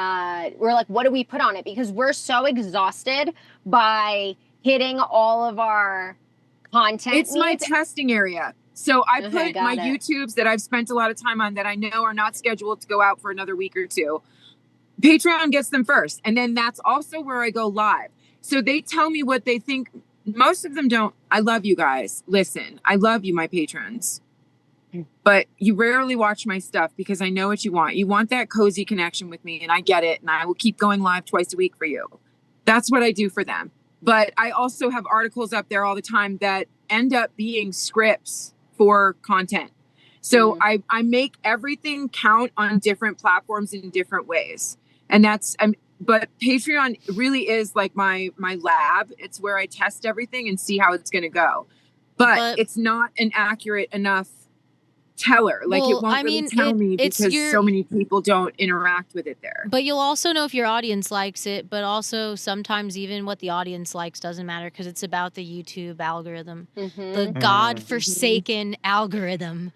S2: we're like, what do we put on it? Because we're so exhausted by hitting all of our content.
S1: It's my testing area. So I put my YouTubes that I've spent a lot of time on that I know are not scheduled to go out for another week or 2. Patreon gets them first. And then that's also where I go live. So they tell me what they think. Most of them don't. I love you guys. Listen, I love you, my patrons. But you rarely watch my stuff because I know what you want. You want that cozy connection with me, and I get it. And I will keep going live twice a week for you. That's what I do for them. But I also have articles up there all the time that end up being scripts for content. So I make everything count on different platforms in different ways. And but Patreon really is like my lab. It's where I test everything and see how it's going to go. But it's not an accurate enough teller. Like it won't really tell me because so many people don't interact with it there.
S3: But you'll also know if your audience likes it, but also sometimes even what the audience likes doesn't matter because it's about the YouTube algorithm. The godforsaken algorithm.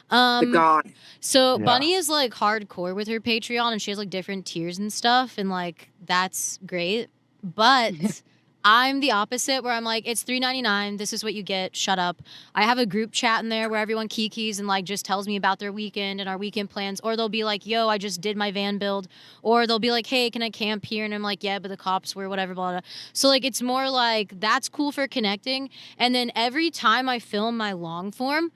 S1: The God.
S3: So Bunny is like hardcore with her Patreon, and she has like different tiers and stuff, and like that's great. But I'm the opposite, where I'm like, it's $3.99. This is what you get. Shut up. I have a group chat in there where everyone kikis and like just tells me about their weekend and our weekend plans. Or they'll be like, yo, I just did my van build. Or they'll be like, hey, can I camp here? And I'm like, yeah, but the cops were whatever, blah, blah. So like, it's more like that's cool for connecting. And then every time I film my long form,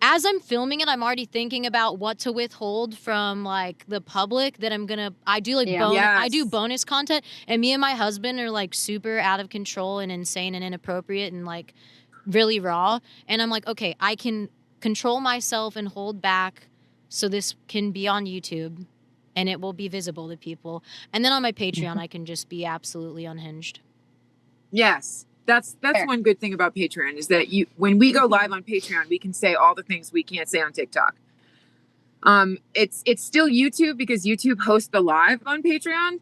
S3: as I'm filming it, I'm already thinking about what to withhold from like the public that I do like I do bonus content, and me and my husband are like super out of control and insane and inappropriate and like really raw. And I'm like, okay, I can control myself and hold back so this can be on YouTube and it will be visible to people. And then on my Patreon, I can just be absolutely unhinged.
S1: Yes. That's one good thing about Patreon is that when we go live on Patreon, we can say all the things we can't say on TikTok. It's still YouTube because YouTube hosts the live on Patreon.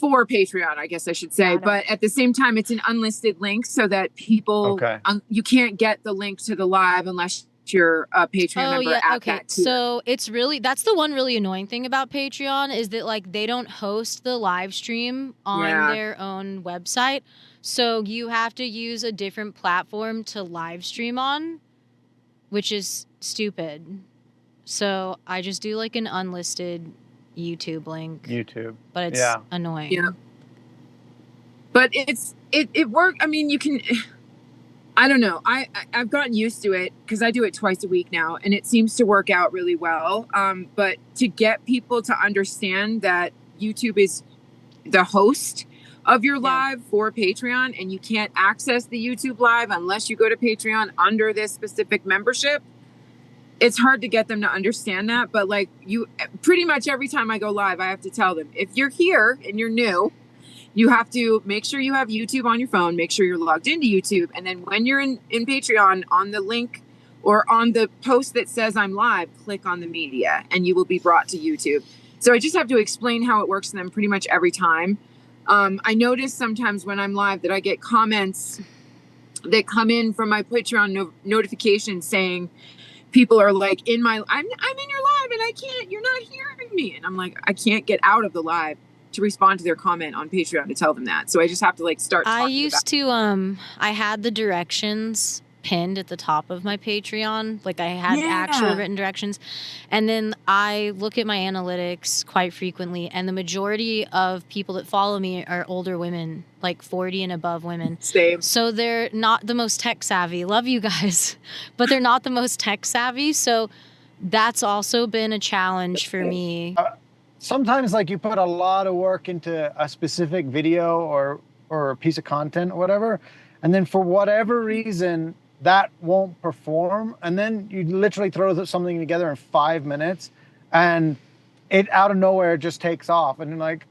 S1: For Patreon, I guess I should say, but at the same time, it's an unlisted link so that people you can't get the link to the live unless you're a Patreon member. At that tier.
S3: So that's the one really annoying thing about Patreon is that like they don't host the live stream on their own website, so you have to use a different platform to live stream on, which is stupid. So I just do like an unlisted YouTube link. But it's annoying.
S1: Yeah. But it worked. I mean, you can, I don't know. I've gotten used to it because I do it twice a week now and it seems to work out really well. But to get people to understand that YouTube is the host of your live for Patreon and you can't access the YouTube live unless you go to Patreon under this specific membership. It's hard to get them to understand that, but like pretty much every time I go live, I have to tell them, if you're here and you're new, you have to make sure you have YouTube on your phone, make sure you're logged into YouTube. And then when you're in Patreon, on the link or on the post that says I'm live, click on the media and you will be brought to YouTube. So I just have to explain how it works to them pretty much every time. I notice sometimes when I'm live that I get comments that come in from my Patreon notifications saying, people are like I'm in your live and you're not hearing me. And I'm like, I can't get out of the live to respond to their comment on Patreon to tell them that. So I just have to like start talking
S3: I had the directions pinned at the top of my Patreon. Like I had actual written directions. And then I look at my analytics quite frequently and the majority of people that follow me are older women, like 40 and above women.
S1: Same.
S3: So they're not the most tech savvy. Love you guys, but they're not the most tech savvy. So that's also been a challenge for me.
S5: Sometimes like you put a lot of work into a specific video or a piece of content or whatever, and then for whatever reason that won't perform, and then you literally throw something together in 5 minutes and it out of nowhere just takes off, and like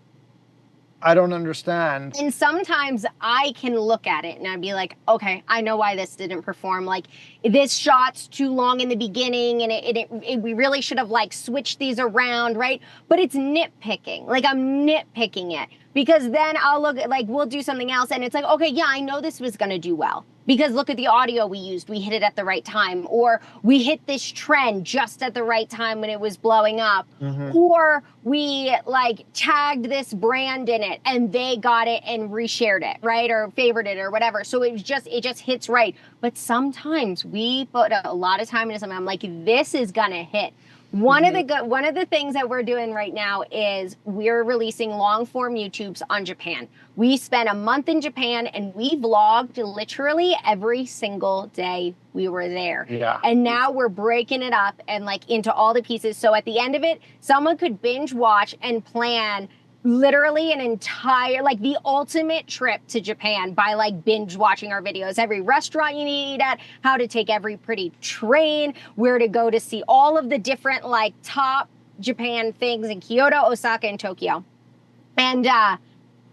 S5: I don't understand.
S2: And sometimes I can look at it and I'd be like, okay, I know why this didn't perform. Like this shot's too long in the beginning and we really should have like switched these around, right? But it's nitpicking. Like I'm nitpicking it because then I'll look at like, we'll do something else and it's like, okay, yeah, I know this was going to do well. Because look at the audio we used. We hit it at the right time. Or we hit this trend just at the right time when it was blowing up. Mm-hmm. Or we like tagged this brand in it and they got it and reshared it, right? Or favored it or whatever. So it just hits right. But sometimes we put a lot of time into something. I'm like, this is gonna hit. One of the things that we're doing right now is we're releasing long form YouTubes on Japan. We spent a month in Japan and we vlogged literally every single day we were there.
S5: Yeah.
S2: And now we're breaking it up and like into all the pieces. So at the end of it, someone could binge watch and plan literally an entire, like the ultimate trip to Japan by like binge watching our videos. Every restaurant you need to eat at, how to take every pretty train, where to go to see all of the different like top Japan things in Kyoto, Osaka, and Tokyo. And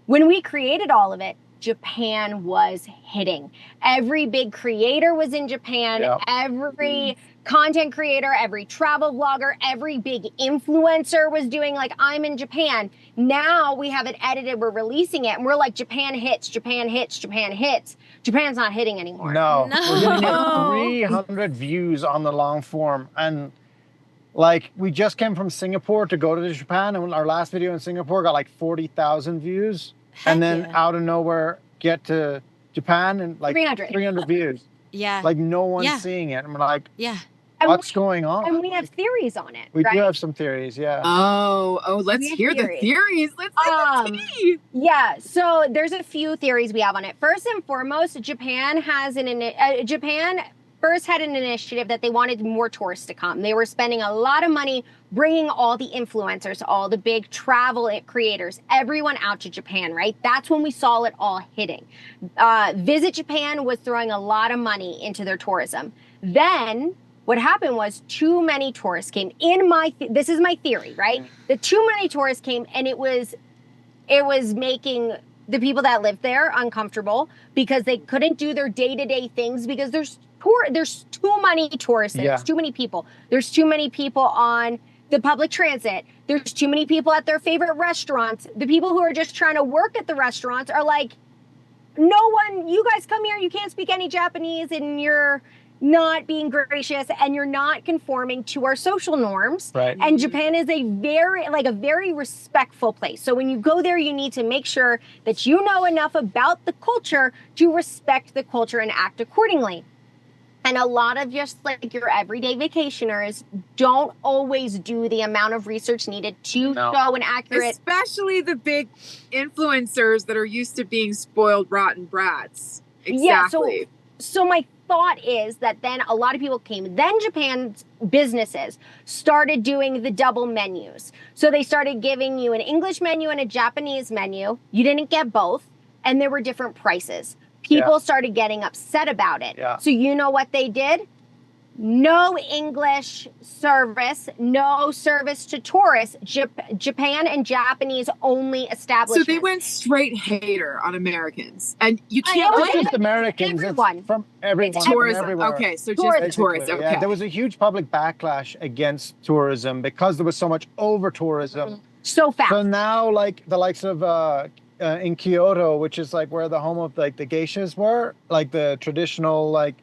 S2: when we created all of it, Japan was hitting. Every big creator was in Japan. Yep. Every content creator, every travel vlogger, every big influencer was doing like, I'm in Japan. Now we have it edited, we're releasing it, and we're like, Japan hits, Japan hits, Japan hits. Japan's not hitting anymore.
S5: No. We're getting 300 views on the long form. And like, we just came from Singapore to go to Japan, and our last video in Singapore got like 40,000 views. And then out of nowhere, get to Japan and like 300 views.
S3: Yeah.
S5: Like no one's seeing it. And we're like, what's going on?
S2: And we have theories on it.
S5: We do have some theories, yeah.
S1: Oh, let's hear the theories. Let's hear the tea.
S2: Yeah, so there's a few theories we have on it. First and foremost, Japan first had an initiative that they wanted more tourists to come. They were spending a lot of money bringing all the influencers, all the big travel creators, everyone out to Japan, right? That's when we saw it all hitting. Visit Japan was throwing a lot of money into their tourism. Then what happened was too many tourists came. This is my theory, right? The too many tourists came and it was making the people that live there uncomfortable because they couldn't do their day-to-day things because there's too many tourists, there's too many people. There's too many people on the public transit. There's too many people at their favorite restaurants. The people who are just trying to work at the restaurants are like, no one, you guys come here, you can't speak any Japanese and you're not being gracious and you're not conforming to our social norms.
S5: Right.
S2: And Japan is a very respectful place. So when you go there, you need to make sure that you know enough about the culture to respect the culture and act accordingly. And a lot of just like your everyday vacationers don't always do the amount of research needed to show an accurate.
S1: Especially the big influencers that are used to being spoiled, rotten brats. Exactly.
S2: Yeah, so my thought is that then a lot of people came. Then Japan's businesses started doing the double menus. So they started giving you an English menu and a Japanese menu. You didn't get both, and there were different prices. People started getting upset about it. Yeah. So you know what they did? No English service, no service to tourists. Japan and Japanese only establishments.
S1: So they went straight hater on Americans. And you can't...
S5: Not just Americans,
S2: everyone.
S5: It's from everyone.
S1: Tourism.
S5: From everywhere.
S1: Okay, so just tourists. Okay.
S5: Yeah, there was a huge public backlash against tourism because there was so much over-tourism.
S2: So fast.
S5: So now, like, the likes of... in Kyoto, which is like where the home of like the geishas were, like the traditional like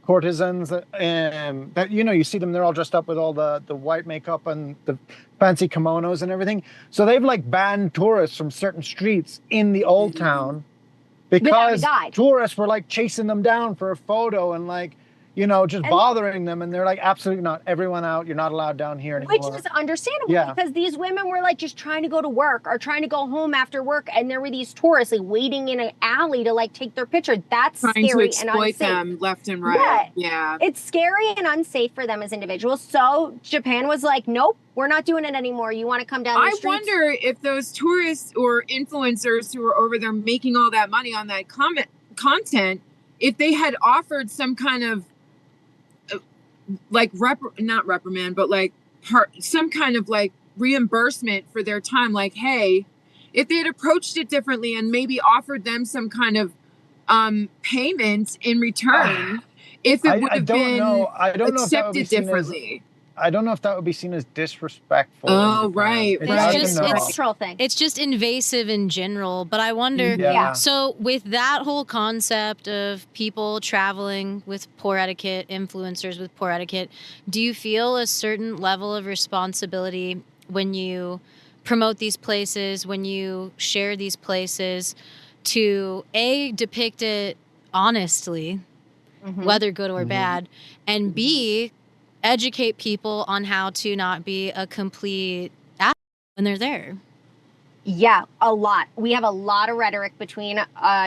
S5: courtesans that you see them, they're all dressed up with all the white makeup and the fancy kimonos and everything. So they've like banned tourists from certain streets in the old town because tourists were like chasing them down for a photo and like just bothering them, and they're like, absolutely not. Everyone out. You're not allowed down here anymore.
S2: Which is understandable because these women were like just trying to go to work or trying to go home after work, and there were these tourists like waiting in an alley to like take their picture. That's
S1: trying
S2: scary
S1: to exploit
S2: and unsafe.
S1: them left and right. Yeah,
S2: it's scary and unsafe for them as individuals. So Japan was like, nope, we're not doing it anymore. You want to come down the streets?
S1: I wonder if those tourists or influencers who are over there making all that money on that content, if they had offered some kind of like not reprimand, but like some kind of like reimbursement for their time. Like, hey, if they had approached it differently and maybe offered them some kind of payment in return, if it would have been accepted differently.
S5: I don't know if that would be seen as disrespectful.
S1: Oh, right.
S2: It's a cultural thing.
S3: It's just invasive in general. But I wonder, so with that whole concept of people traveling with poor etiquette, influencers with poor etiquette, do you feel a certain level of responsibility when you promote these places, when you share these places, to A, depict it honestly, whether good or bad, and B, educate people on how to not be a complete asshole when they're there?
S2: Yeah, a lot. We have a lot of rhetoric between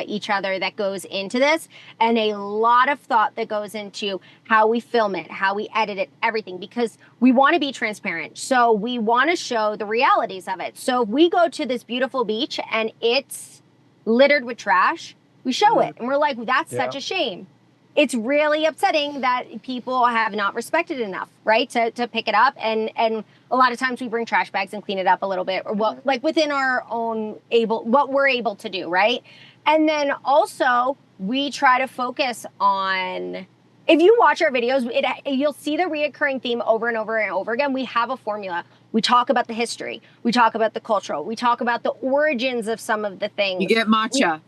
S2: each other that goes into this, and a lot of thought that goes into how we film it, how we edit it, everything, because we want to be transparent. So we want to show the realities of it. So if we go to this beautiful beach and it's littered with trash, we show it. And we're like, that's such a shame. It's really upsetting that people have not respected enough, right? To pick it up. And a lot of times we bring trash bags and clean it up a little bit, or like within our own what we're able to do, right? And then also we try to focus on, if you watch our videos, you'll see the reoccurring theme over and over and over again. We have a formula. We talk about the history. We talk about the cultural. We talk about the origins of some of the things.
S1: You get matcha.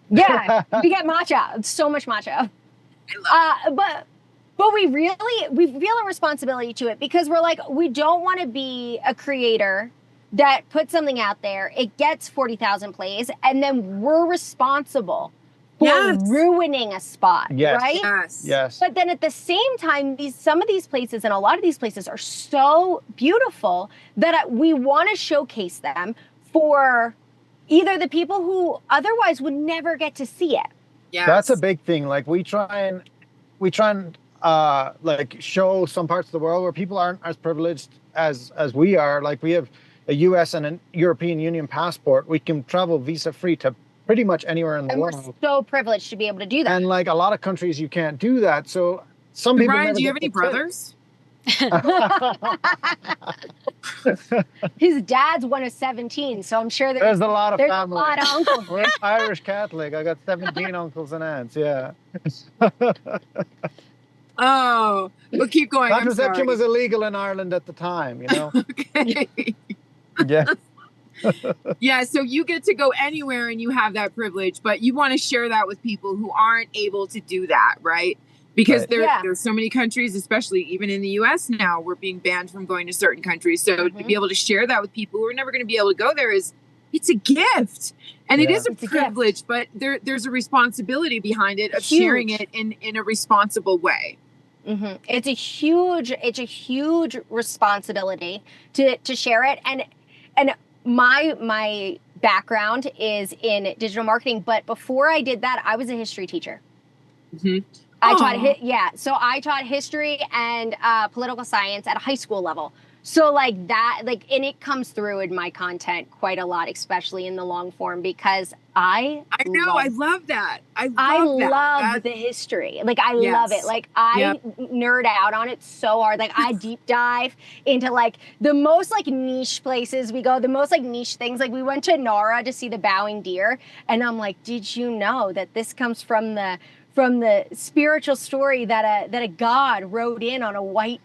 S2: We get matcha. It's so much matcha. But we feel a responsibility to it, because we're like, we don't want to be a creator that puts something out there, it gets 40,000 plays, and then we're responsible for ruining a spot, right?
S5: Yes.
S2: But then at the same time, some of these places and a lot of these places are so beautiful that we want to showcase them for either the people who otherwise would never get to see it.
S1: Yes.
S5: That's a big thing. Like we try and like show some parts of the world where people aren't as privileged as we are. Like we have a US and a European Union passport. We can travel visa-free to pretty much anywhere in the world.
S2: We're so privileged to be able to do that.
S5: And like a lot of countries, you can't do that. So some people.
S1: Ryan, do you have any brothers?
S2: His dad's one of 17, so I'm sure
S5: there's a lot of
S2: there's
S5: family.
S2: a lot of uncles.
S5: We're Irish Catholic. I got 17 uncles and aunts. Yeah.
S1: Oh, well, keep going.
S5: Contraception was illegal in Ireland at the time, you know?
S1: Okay.
S5: Yeah.
S1: Yeah, so you get to go anywhere and you have that privilege, but you want to share that with people who aren't able to do that, right? Because there's so many countries, especially even in the US now, we're being banned from going to certain countries. So to be able to share that with people who are never going to be able to go there it's a gift. And it is a privilege, but there's a responsibility behind it of sharing it in a responsible way.
S2: Mm-hmm. It's a huge responsibility to share it. And my background is in digital marketing, but before I did that, I was a history teacher.
S1: Mm-hmm.
S2: I taught history and political science at a high school level. So like that, like, and it comes through in my content quite a lot, especially in the long form, because I
S1: love that.
S2: I love the history. Like, I love it. Like, I nerd out on it so hard. Like, I deep dive into like the most like niche places we go, the most like niche things. Like, we went to Nara to see the bowing deer, and I'm like, did you know that this comes from the spiritual story that a god rode in on a white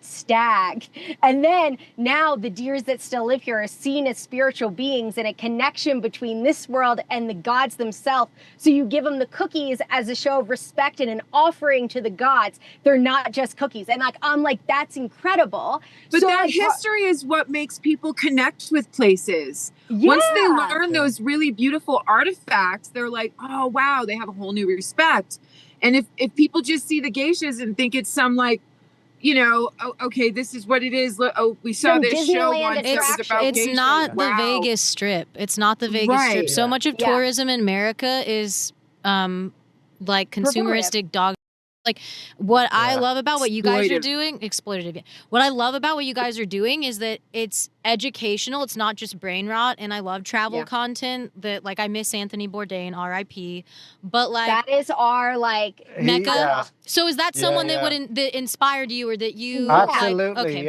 S2: stag. And then now the deers that still live here are seen as spiritual beings and a connection between this world and the gods themselves. So you give them the cookies as a show of respect and an offering to the gods. They're not just cookies. And like, I'm like, that's incredible.
S1: But so that history is what makes people connect with places.
S2: Yeah.
S1: Once they learn those really beautiful artifacts, they're like, oh, wow, they have a whole new respect. And if people just see the geishas and think it's some like, you know, okay, this is what it is. Oh, we saw this show once.
S3: It's not the Vegas Strip. It's not the Vegas Strip. So much of tourism in America is like consumeristic dog. Like, what I love about what you guys are doing, exploitative. What I love about what you guys are doing is that it's educational. It's not just brain rot. And I love travel content that, like, I miss Anthony Bourdain, R.I.P. But like,
S2: that is our like
S3: Mecca. Yeah. So is that someone that inspired you, or that you
S5: absolutely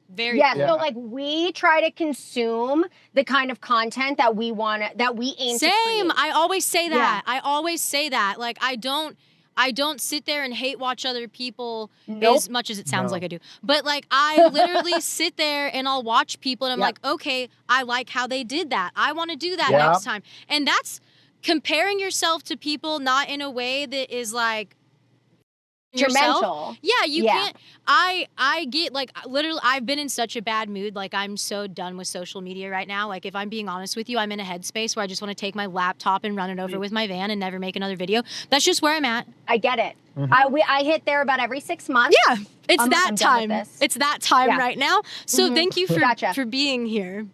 S3: very
S2: cool. So like, we try to consume the kind of content that we want that we aim to create.
S3: I always say that. I always say that. Like, I don't sit there and hate watch other people as much as it sounds like I do. But like, I literally sit there and I'll watch people and I'm like, okay, I like how they did that. I want to do that next time. And that's comparing yourself to people, not in a way that is like
S2: mental.
S3: Yeah, you can't. I get, like, literally, I've been in such a bad mood. Like, I'm so done with social media right now. Like, if I'm being honest with you, I'm in a headspace where I just want to take my laptop and run it over with my van and never make another video. That's just where I'm at.
S2: I get it. Mm-hmm. I hit there about every 6 months.
S3: Yeah, it's that time. It's that time right now. So thank you for being here.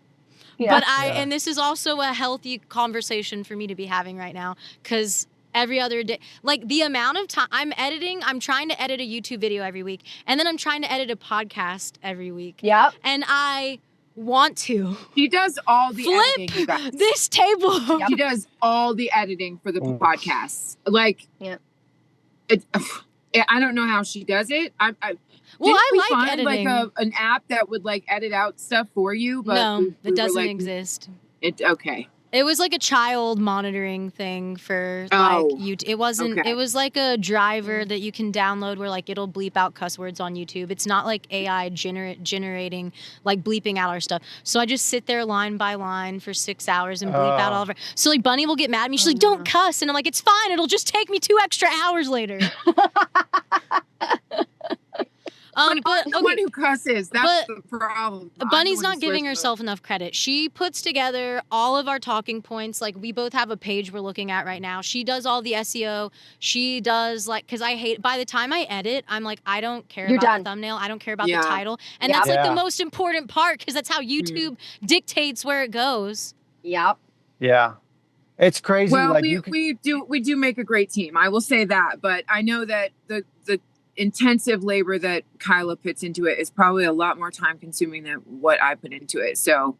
S3: Yeah. But and this is also a healthy conversation for me to be having right now, because every other day, like, the amount of time I'm trying to edit a YouTube video every week, and then I'm trying to edit a podcast every week.
S2: Yep.
S3: And I want to.
S1: She does all the editing, you guys.
S3: This table.
S1: Yep. She does all the editing for the podcasts. Like, I don't know how she does it. I like editing. Like an app that would like edit out stuff for you, but
S3: no, it doesn't exist.
S1: Okay.
S3: It was like a child monitoring thing for like YouTube. It wasn't. Okay. It was like a driver that you can download where like it'll bleep out cuss words on YouTube. It's not like AI generating, like, bleeping out our stuff. So I just sit there line by line for 6 hours and bleep out all of her. So like, Bunny will get mad at me. She's like, "Don't cuss," and I'm like, "It's fine. It'll just take me 2 extra hours later."
S1: But the one who cusses, that's the problem.
S3: Bunny's not giving herself enough credit. She puts together all of our talking points. Like, we both have a page we're looking at right now. She does all the SEO. She does, like, because by the time I edit, I'm like, I don't care about the thumbnail. I don't care about the title. And that's like the most important part, because that's how YouTube dictates where it goes.
S2: Yep.
S5: Yeah. It's crazy.
S1: Well,
S5: like,
S1: we do make a great team. I will say that, but I know that the intensive labor that Kyla puts into it is probably a lot more time consuming than what I put into it. So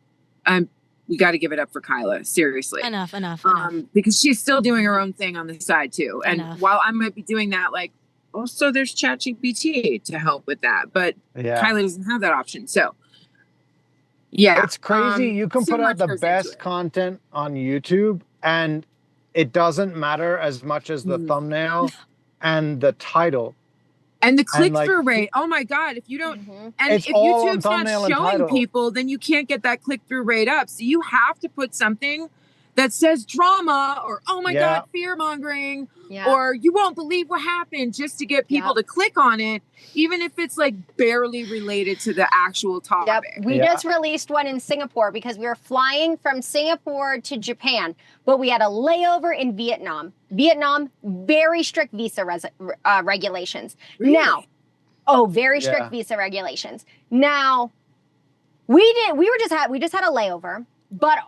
S1: we got to give it up for Kyla. Seriously.
S3: Enough.
S1: Because she's still doing her own thing on the side too. And while I might be doing that, like, Also, there's ChatGPT to help with that, but Kyla doesn't have that option. So, yeah.
S5: It's crazy. You can put out the best content on YouTube and it doesn't matter as much as the thumbnail and the title.
S1: And the click-through rate. Oh my God. If you don't, and if YouTube's not showing people, then you can't get that click-through rate up. So you have to put something that says drama or, oh my God, fear-mongering, or you won't believe what happened, just to get people to click on it, even if it's like barely related to the actual topic.
S2: We just released one in Singapore because we were flying from Singapore to Japan, but we had a layover in Vietnam. Vietnam, very strict visa regulations.
S1: Really?
S2: Now, very strict visa regulations. Now, we just had a layover. But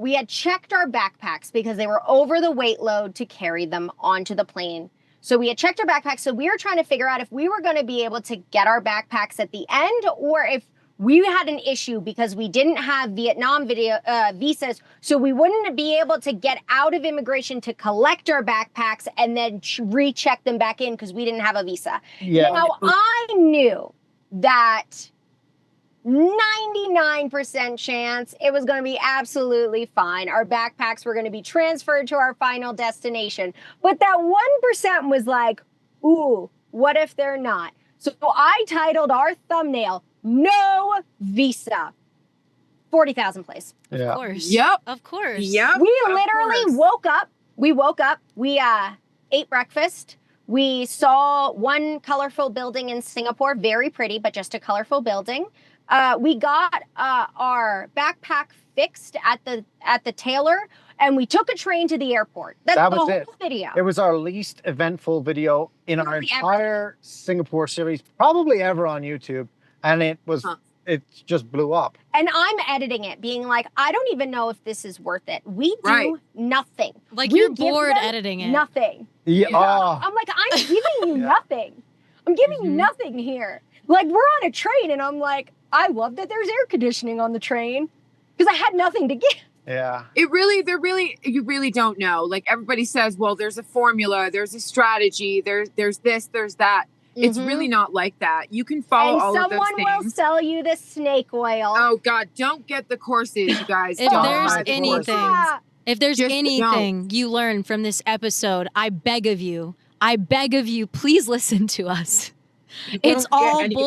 S2: we had checked our backpacks because they were over the weight load to carry them onto the plane. So we had checked our backpacks. So we were trying to figure out if we were going to be able to get our backpacks at the end, or if we had an issue because we didn't have Vietnam visas. So we wouldn't be able to get out of immigration to collect our backpacks and then recheck them back in because we didn't have a visa.
S5: Yeah.
S2: Now, I knew that 99% chance it was going to be absolutely fine. Our backpacks were going to be transferred to our final destination. But that 1% was like, ooh, what if they're not? So I titled our thumbnail, No Visa. 40,000 plays.
S3: Of course.
S1: Yep.
S3: Of course.
S1: Yep.
S2: We literally woke up. We ate breakfast. We saw one colorful building in Singapore, very pretty, but just a colorful building. We got our backpack fixed at the tailor, and we took a train to the airport. That's the whole video.
S5: It was our least eventful video in our entire Singapore series, probably ever on YouTube, and it was it just blew up.
S2: And I'm editing it, being like, I don't even know if this is worth it. We do nothing.
S3: Like, you're bored editing it.
S2: Nothing.
S5: Yeah.
S2: I'm like, I'm giving you nothing. I'm giving you nothing here. Like, we're on a train, and I'm like, I love that there's air conditioning on the train because I had nothing to give.
S5: Yeah.
S1: You really don't know. Like, everybody says, well, there's a formula, there's a strategy, there's this, there's that. It's really not like that. You can follow all of those things.
S2: Someone will sell you the snake oil.
S1: Oh God, don't get the courses, you guys.
S3: If there's anything you learn from this episode, I beg of you, please listen to us. It's all bull.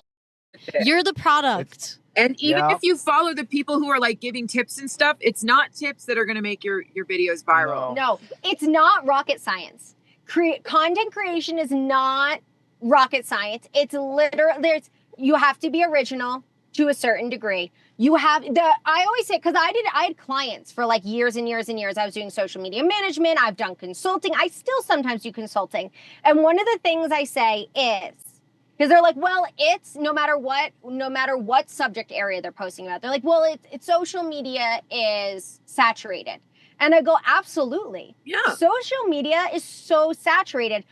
S3: You're the product.
S1: And even if you follow the people who are like giving tips and stuff, it's not tips that are going to make your videos viral.
S2: No, it's not rocket science. Content creation is not rocket science. It's literally, you have to be original to a certain degree. I always say, because I had clients for like years and years and years. I was doing social media management. I've done consulting. I still sometimes do consulting. And one of the things I say is, because they're like, well, it's no matter what subject area they're posting about. They're like, well, it's social media is saturated. And I go, absolutely.
S1: Yeah.
S2: Social media is so saturated.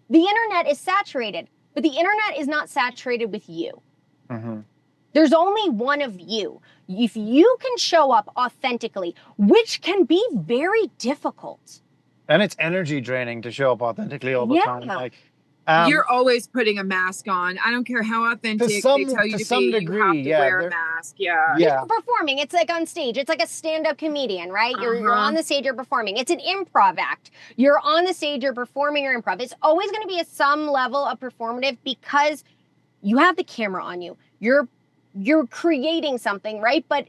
S2: The internet is saturated, but the internet is not saturated with you.
S5: Mm-hmm.
S2: There's only one of you. If you can show up authentically, which can be very difficult.
S5: And it's energy draining to show up authentically all the time. Like,
S1: you're always putting a mask on. I don't care how authentic they tell you to be. You have to wear a mask. Yeah.
S2: You're performing. It's like on stage. It's like a stand-up comedian, right? You're on the stage, you're performing. It's an improv act. You're on the stage, you're performing your improv. It's always going to be some level of performative because you have the camera on you. You're creating something, right? But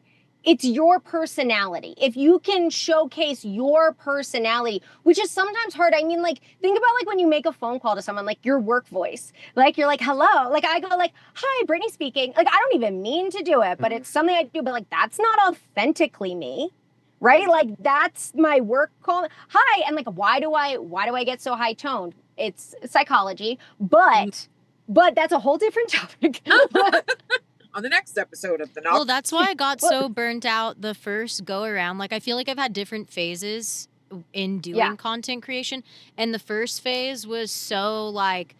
S2: it's your personality. If you can showcase your personality, which is sometimes hard. I mean, like, think about like when you make a phone call to someone, like your work voice, like you're like, hello. Like I go like, hi, Brittany speaking. Like, I don't even mean to do it, but it's something I do. But like, that's not authentically me, right? Like that's my work call. Hi. And like, why do I get so high toned? It's psychology, but that's a whole different topic.
S1: On the next episode of the novel.
S3: Well, that's why I got so burnt out the first go around. Like, I feel like I've had different phases in doing content creation. And the first phase was so, like,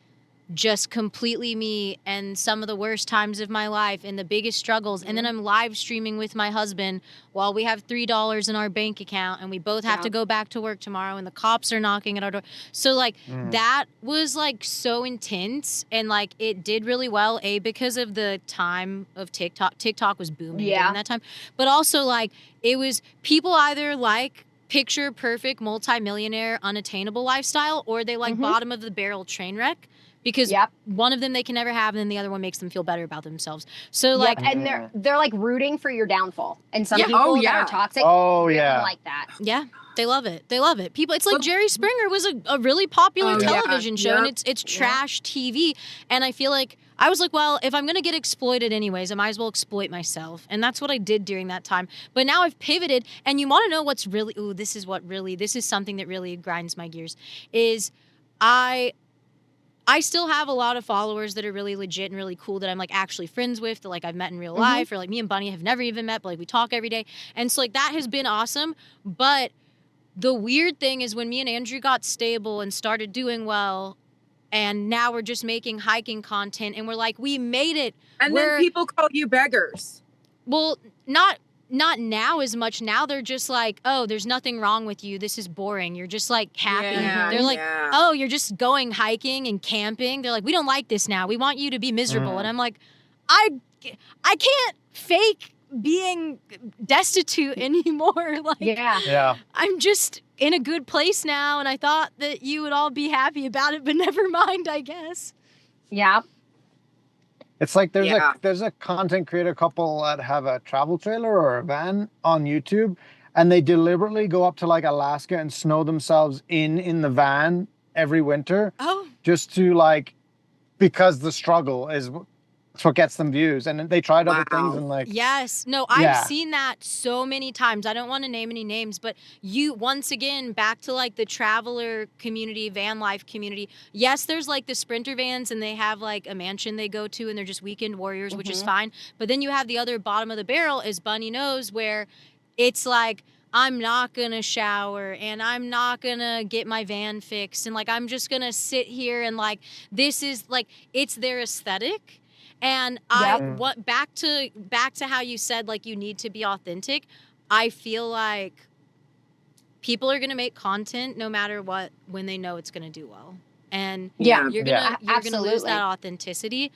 S3: just completely me and some of the worst times of my life and the biggest struggles. And then I'm live streaming with my husband while we have $3 in our bank account and we both have to go back to work tomorrow and the cops are knocking at our door. So like that was like so intense, and like it did really well, because of the time of TikTok was booming during that time, but also like it was people either like picture perfect multimillionaire unattainable lifestyle, or they like bottom of the barrel train wreck. Because one of them they can never have, and then the other one makes them feel better about themselves. So like,
S2: and they're like rooting for your downfall. And some people that are toxic, really like that.
S3: Yeah, they love it. They love it. People, it's like Jerry Springer was a really popular television show, and it's trash TV. And I feel like I was like, well, if I'm gonna get exploited anyways, I might as well exploit myself. And that's what I did during that time. But now I've pivoted, and you want to know what's really? This is something that really grinds my gears. Is I still have a lot of followers that are really legit and really cool that I'm like actually friends with, that like I've met in real life, or like me and Bunny have never even met, but like we talk every day. And so like that has been awesome. But the weird thing is when me and Andrew got stable and started doing well, and now we're just making hiking content and we're like, we made it.
S1: And then people call you beggars.
S3: Well, not now as much. Now they're just like, oh, there's nothing wrong with you. This is boring. You're just like happy. They're like, oh, you're just going hiking and camping. They're like, we don't like this now. We want you to be miserable. And I'm like, I can't fake being destitute anymore. Like, I'm just in a good place now. And I thought that you would all be happy about it, but never mind, I guess.
S2: Yeah.
S5: It's like there's a content creator couple that have a travel trailer or a van on YouTube, and they deliberately go up to like Alaska and snow themselves in the van every winter.
S3: Oh.
S5: Just to like, because the struggle is what gets them views, and they tried other things and like.
S3: Yes, no, I've seen that so many times. I don't want to name any names, but you, once again, back to like the traveler community, van life community. Yes, there's like the sprinter vans and they have like a mansion they go to and they're just weekend warriors, which is fine. But then you have the other bottom of the barrel, as Bunny knows, where it's like, I'm not going to shower and I'm not going to get my van fixed. And like, I'm just going to sit here and like, this is like, it's their aesthetic. And I want back to how you said, like, you need to be authentic. I feel like people are going to make content no matter what, when they know it's going to do well. And you're going to lose that authenticity.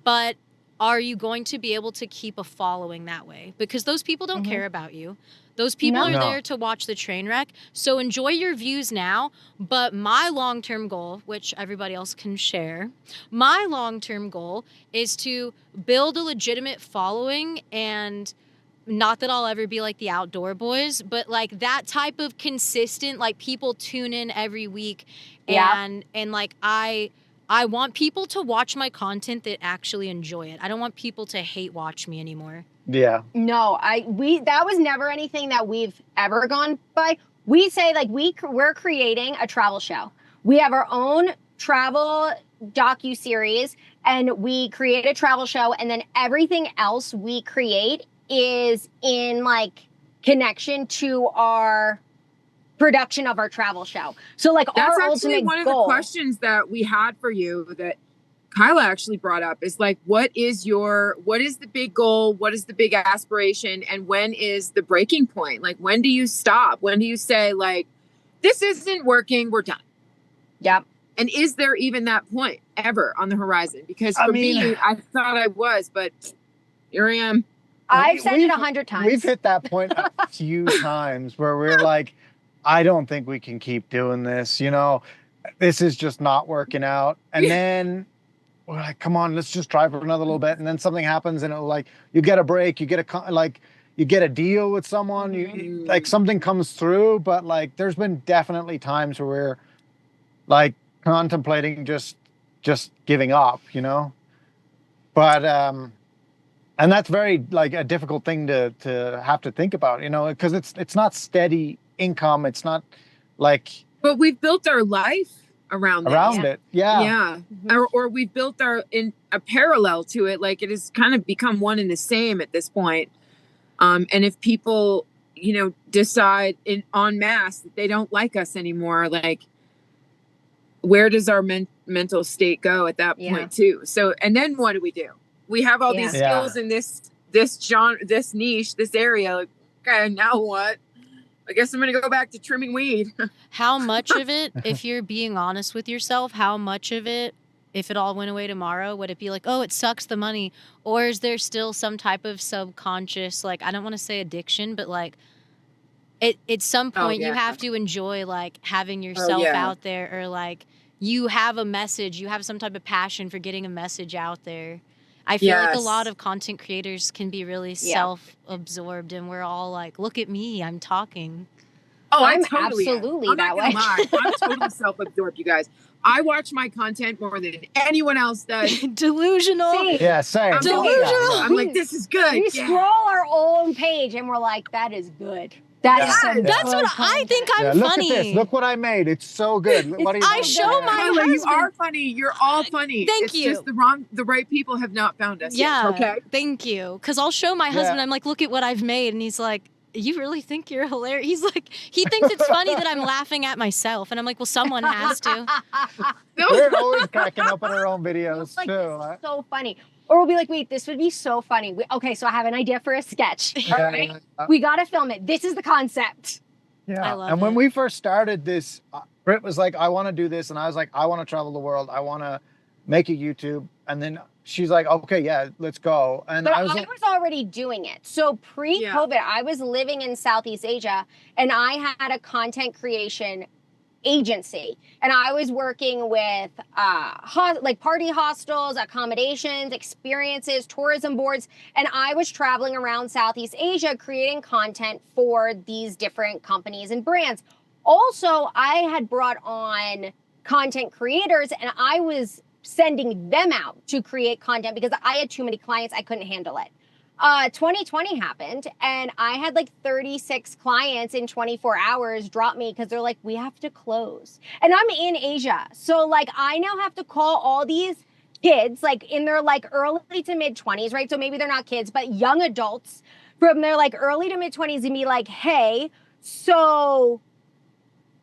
S3: But are you going to be able to keep a following that way? Because those people don't care about you. Those people are there to watch the train wreck. So enjoy your views now. But my long-term goal, which everybody else can share, my long-term goal is to build a legitimate following. And not that I'll ever be like the outdoor boys, but like that type of consistent, like people tune in every week. And like I want people to watch my content that actually enjoy it. I don't want people to hate watch me anymore.
S5: Yeah.
S2: No, that was never anything that we've ever gone by. We say like we're creating a travel show. We have our own travel docu-series and we create a travel show, and then everything else we create is in like connection to our production of our travel show. So like
S1: that's
S2: our
S1: actually
S2: ultimate
S1: one of
S2: goal,
S1: the questions that we had for you that Kyla actually brought up is like, what is the big goal? What is the big aspiration? And when is the breaking point? Like, when do you stop? When do you say like, this isn't working, we're done?
S2: Yep.
S1: And is there even that point ever on the horizon? Because for me, I thought I was, but here I am.
S2: I've said it 100 times.
S5: We've hit that point a few times where we're like, I don't think we can keep doing this. You know, this is just not working out. And then we're like, come on, let's just try for another little bit. And then something happens and it'll like, you get a break, you get a deal with someone, you like something comes through. But like, there's been definitely times where we're like contemplating just giving up, you know? But, and that's very like a difficult thing to have to think about, you know, because it's not steady income. It's not like,
S1: but we've built our life around
S5: it. Yeah.
S1: Or we've built in a parallel to it. Like it has kind of become one and the same at this point. And if people, you know, decide en masse that they don't like us anymore, like where does our mental state go at that point too. So, and then what do? We have all these skills in this genre, this niche, this area. Like, okay, now what? I guess I'm going to go back to trimming weed.
S3: How much of it, if you're being honest with yourself, how much of it, if it all went away tomorrow, would it be like, oh, it sucks the money? Or is there still some type of subconscious, like, I don't want to say addiction, but like, at some point you have to enjoy like having yourself out there, or like you have a message, you have some type of passion for getting a message out there. I feel like a lot of content creators can be really self-absorbed, and we're all like, look at me, I'm talking.
S1: Oh,
S2: I'm totally absolutely that way.
S1: I'm totally self-absorbed, you guys. I watch my content more than anyone else does.
S3: Delusional.
S2: See,
S5: Yeah, same.
S1: I'm delusional. I'm like, this is good.
S2: We scroll our own page and we're like, that is good. That's
S3: what I think. I'm
S5: look
S3: funny.
S5: At this. Look what I made. It's so good. What do you
S3: I show my husband.
S1: You are funny. You're all funny.
S3: Thank you.
S1: It's just the right people have not found us yet. Okay.
S3: Thank you. Because I'll show my husband. I'm like, look at what I've made, and he's like, you really think you're hilarious? He's like, he thinks it's funny that I'm laughing at myself, and I'm like, well, someone has to.
S5: We're always cracking up on our own videos
S2: like,
S5: too.
S2: This is so funny. Or we'll be like, wait, this would be so funny. Okay, so I have an idea for a sketch. All right? We got to film it. This is the concept.
S5: Yeah.
S3: I love
S5: and
S3: it.
S5: when we first started this, Britt was like, I want to do this. And I was like, I want to travel the world. I want to make a YouTube. And then she's like, okay, yeah, let's go. And
S2: but
S5: I was
S2: already doing it. So pre-COVID, I was living in Southeast Asia, and I had a content creation agency, and I was working with like party hostels, accommodations, experiences, tourism boards, and I was traveling around Southeast Asia creating content for these different companies and brands. Also, I had brought on content creators, and I was sending them out to create content because I had too many clients. I couldn't handle it. 2020 happened, and I had like 36 clients in 24 hours drop me because they're like, we have to close. And I'm in Asia. So like, I now have to call all these kids like in their like early to mid 20s, right? So maybe they're not kids, but young adults from their like early to mid 20s and be like, hey, so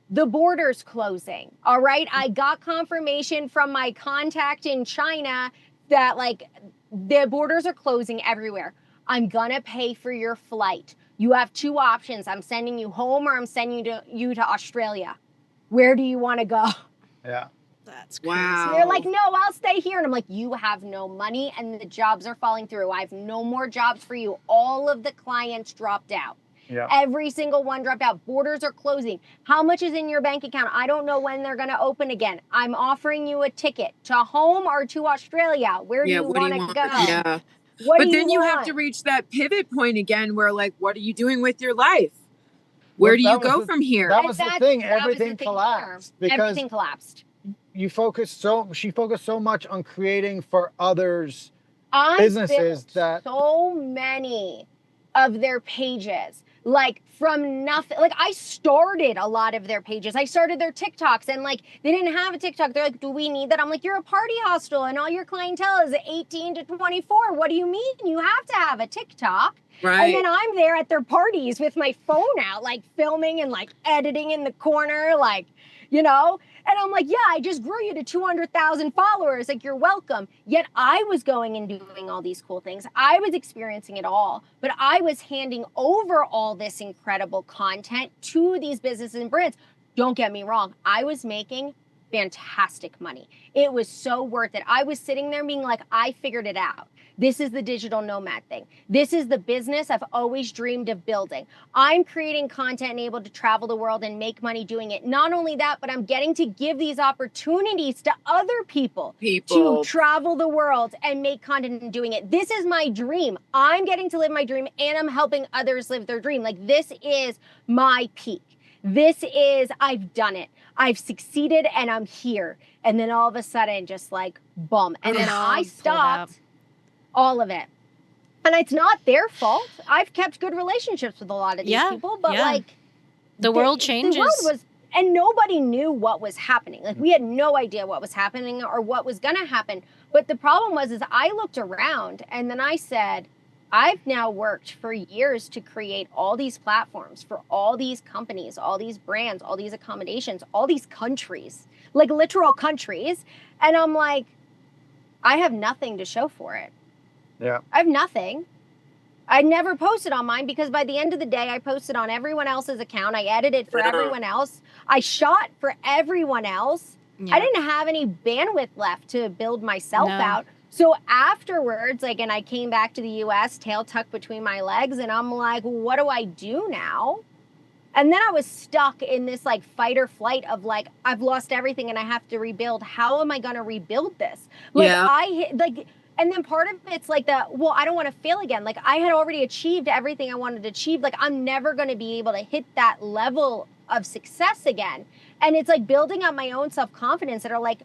S2: the border's closing. All right. I got confirmation from my contact in China that like the borders are closing everywhere. I'm going to pay for your flight. You have two options. I'm sending you home, or I'm sending you to Australia. Where do you want to go?
S5: Yeah.
S3: That's crazy.
S1: Wow.
S2: They're like, no, I'll stay here. And I'm like, you have no money and the jobs are falling through. I have no more jobs for you. All of the clients dropped out.
S5: Yeah.
S2: Every single one dropped out. Borders are closing. How much is in your bank account? I don't know when they're going to open again. I'm offering you a ticket to home or to Australia. Where do you want to go?
S1: Yeah.
S2: But
S1: then you have to reach that pivot point again where like, what are you doing with your life? Where do you go from here?
S5: That was the thing. Everything collapsed because
S2: everything collapsed.
S5: She focused so much on creating for others businesses that
S2: so many of their pages. Like from nothing, like I started a lot of their pages. I started their TikToks, and like they didn't have a TikTok. They're like, do we need that? I'm like, you're a party hostel and all your clientele is 18 to 24. What do you mean? You have to have a TikTok.
S1: Right.
S2: And then I'm there at their parties with my phone out, like filming and like editing in the corner, like, you know? And I'm like, yeah, I just grew you to 200,000 followers. Like, you're welcome. Yet I was going and doing all these cool things. I was experiencing it all, but I was handing over all this incredible content to these businesses and brands. Don't get me wrong. I was making fantastic money. It was so worth it. I was sitting there being like, I figured it out. This is the digital nomad thing. This is the business I've always dreamed of building. I'm creating content and able to travel the world and make money doing it. Not only that, but I'm getting to give these opportunities to other people to travel the world and make content and doing it. This is my dream. I'm getting to live my dream, and I'm helping others live their dream. Like, this is my peak. This is, I've done it. I've succeeded and I'm here. And then all of a sudden, just like, boom. And then I stopped all of it. And it's not their fault. I've kept good relationships with a lot of these people, but like
S3: the world changes.
S2: The world was, and nobody knew what was happening. Like, we had no idea what was happening or what was going to happen. But the problem was, is I looked around and then I said, I've now worked for years to create all these platforms for all these companies, all these brands, all these accommodations, all these countries, like literal countries. And I'm like, I have nothing to show for it.
S5: Yeah.
S2: I have nothing. I never posted on mine because by the end of the day, I posted on everyone else's account. I edited for everyone else. I shot for everyone else. I didn't have any bandwidth left to build myself out. So afterwards, like, and I came back to the US, tail tucked between my legs, and I'm like, what do I do now? And then I was stuck in this like fight or flight of like, I've lost everything and I have to rebuild. How am I going to rebuild this? Like and then part of it's like well, I don't want to fail again. Like I had already achieved everything I wanted to achieve. Like I'm never going to be able to hit that level of success again. And it's like building up my own self-confidence that are like,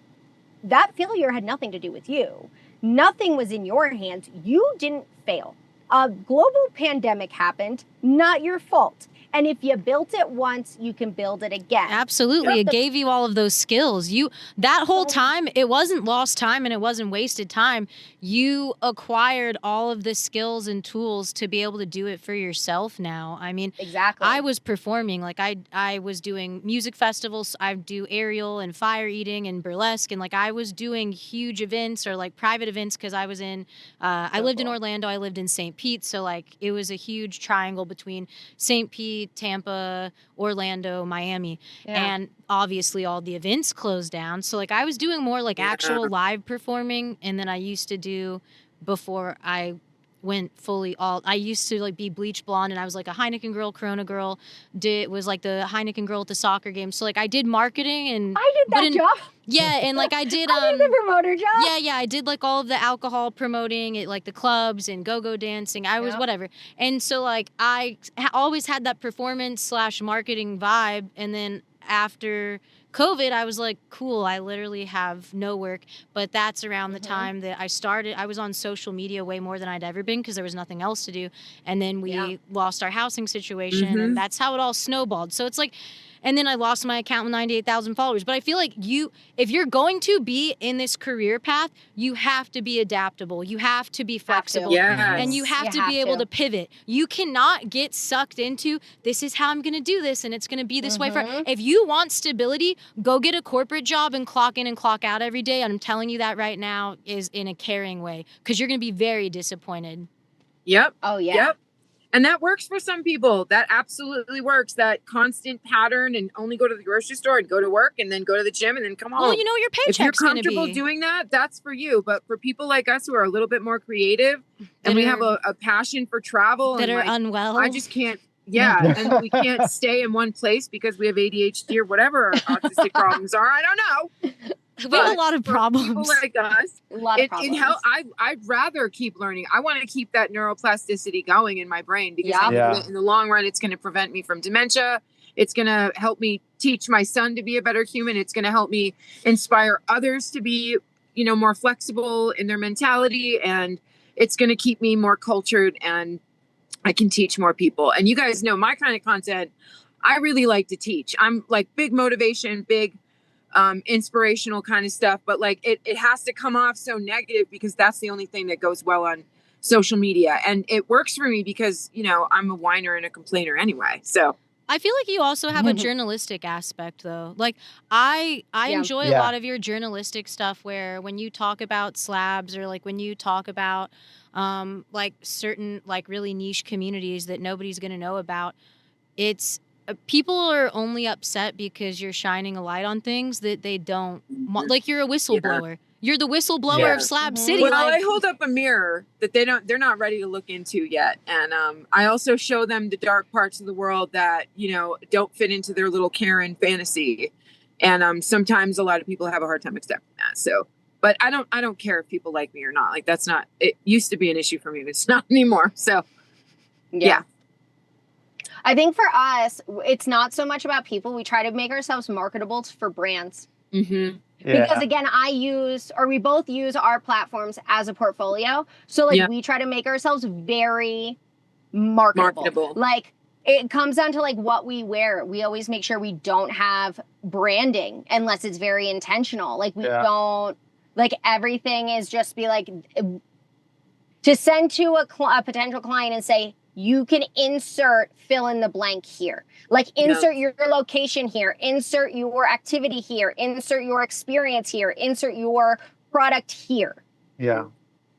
S2: that failure had nothing to do with you. Nothing was in your hands. You didn't fail. A global pandemic happened, not your fault. And if you built it once, you can build it again.
S3: Absolutely. It gave you all of those skills. That whole time, it wasn't lost time and it wasn't wasted time. You acquired all of the skills and tools to be able to do it for yourself now. I mean,
S2: exactly.
S3: I was performing, like I was doing music festivals. I do aerial and fire eating and burlesque. And like I was doing huge events or like private events because I was in, I lived in Orlando. I lived in St. Pete. So like it was a huge triangle between St. Pete, Tampa, Orlando, Miami. And obviously all the events closed down. So like I was doing more like actual live performing. And then I used to do before I went fully I used to like be bleach blonde and I was like a Heineken girl, Corona girl, was like the Heineken girl at the soccer game. So like I did marketing and
S2: I did that job.
S3: Yeah, and like I did
S2: I did the promoter job.
S3: Yeah, I did like all of the alcohol promoting at like the clubs and go-go dancing. I was whatever. And so like I always had that performance / marketing vibe, and then after COVID, I was like, cool, I literally have no work. But that's around the time that I was on social media way more than I'd ever been because there was nothing else to do. And then we lost our housing situation and that's how it all snowballed. So it's like, and then I lost my account with 98,000 followers. But I feel like if you're going to be in this career path, you have to be adaptable. You have to be flexible. And you have to be able to pivot. You cannot get sucked into, this is how I'm going to do this and it's going to be this way. If you want stability, go get a corporate job and clock in and clock out every day. And I'm telling you that right now is in a caring way because you're going to be very disappointed.
S1: Yep.
S2: Oh, yeah.
S1: Yep. And that works for some people. That absolutely works. That constant pattern and only go to the grocery store and go to work and then go to the gym and then come home.
S3: Well, you know what your paycheck's
S1: If you're comfortable doing that, that's for you. But for people like us who are a little bit more creative and we have a passion for travel
S3: that
S1: and
S3: are unwell,
S1: I just can't. Yeah, and we can't stay in one place because we have ADHD or whatever our autistic problems are. I don't know.
S3: We have a lot of problems.
S1: People like us,
S2: a lot of problems.
S1: I'd rather keep learning. I want to keep that neuroplasticity going in my brain because I know that in the long run, it's going to prevent me from dementia. It's going to help me teach my son to be a better human. It's going to help me inspire others to be, more flexible in their mentality. And it's going to keep me more cultured and I can teach more people. And you guys know my kind of content. I really like to teach. I'm like big motivation, big inspirational kind of stuff, but like it has to come off so negative because that's the only thing that goes well on social media. And it works for me because, I'm a whiner and a complainer anyway. So
S3: I feel like you also have a journalistic aspect though. Like I enjoy a lot of your journalistic stuff where when you talk about slabs or like when you talk about like certain like really niche communities that nobody's going to know about, it's people are only upset because you're shining a light on things that they don't want. Like you're a whistleblower. You're the whistleblower of Slab City.
S1: Well, I hold up a mirror that they're not ready to look into yet. And I also show them the dark parts of the world that, don't fit into their little Karen fantasy. And sometimes a lot of people have a hard time accepting that. So, but I don't care if people like me or not. Like it used to be an issue for me, but it's not anymore. So yeah.
S2: I think for us, it's not so much about people. We try to make ourselves marketable for brands.
S1: Mm-hmm.
S5: Yeah.
S2: Because again, we both use our platforms as a portfolio. So like we try to make ourselves very marketable. Like it comes down to like what we wear. We always make sure we don't have branding unless it's very intentional. Like we don't, like everything is just be like, to send to a potential client and say, you can insert fill in the blank here. Like insert your location here, insert your activity here, insert your experience here, insert your product here.
S5: Yeah.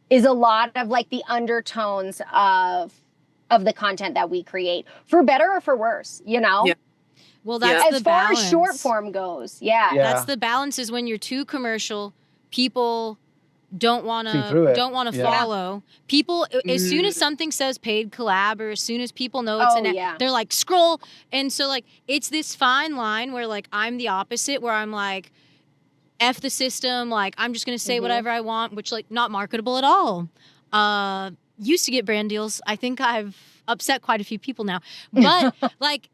S2: Is a lot of like the undertones of the content that we create, for better or for worse, you know?
S1: Yeah.
S3: Well, that's the
S2: as far
S3: balance.
S2: as short form goes. Yeah.
S3: That's the balance, is when you're too commercial, people don't want to follow. People, as soon as something says paid collab, or as soon as people know it's they're like, scroll. And so like, it's this fine line where like, I'm the opposite, where I'm like, F the system. Like, I'm just going to say whatever I want, which like not marketable at all. Used to get brand deals. I think I've upset quite a few people now, but like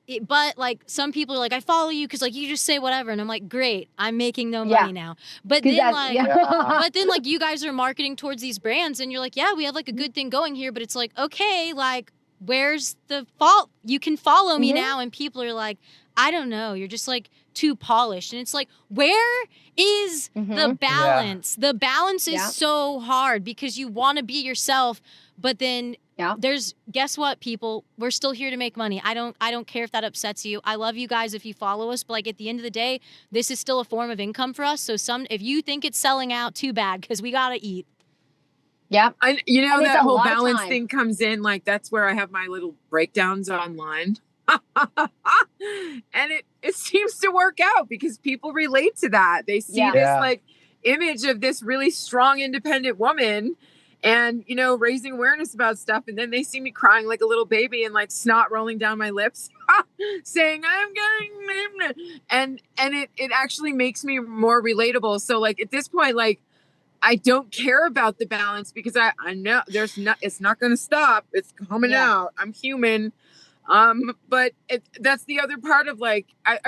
S3: some people are like, I follow you because like you just say whatever, and I'm like, great, I'm making no money now. But then but then like you guys are marketing towards these brands, and you're like, yeah, we have like a good thing going here, but it's like, okay, like where's the fault? You can follow me now, and people are like, I don't know, you're just like too polished, and it's like, where is the balance? The balance is so hard because you want to be yourself, but then there's, guess what, people, we're still here to make money. I don't care if that upsets you. I love you guys if you follow us, but like at the end of the day, this is still a form of income for us. So if you think it's selling out, too bad, because we gotta eat.
S2: Yeah.
S1: And that whole balance thing comes in, like that's where I have my little breakdowns online. And it seems to work out because people relate to that. They see this like image of this really strong, independent woman, and raising awareness about stuff, and then they see me crying like a little baby and like snot rolling down my lips saying I'm going, and it actually makes me more relatable. So like at this point, like I don't care about the balance because I know it's not going to stop. It's coming out. I'm human. But that's the other part of like, I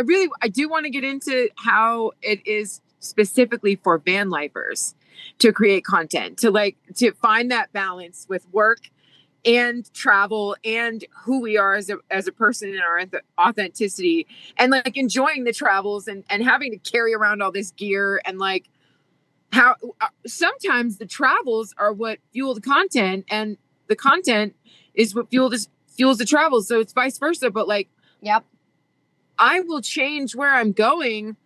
S1: do want to get into how it is specifically for van lifers to create content, to find that balance with work and travel and who we are as a person and our authenticity, and like enjoying the travels and having to carry around all this gear, and like how sometimes the travels are what fuel the content, and the content is what fuels the travel. So it's vice versa. But like, I will change where I'm going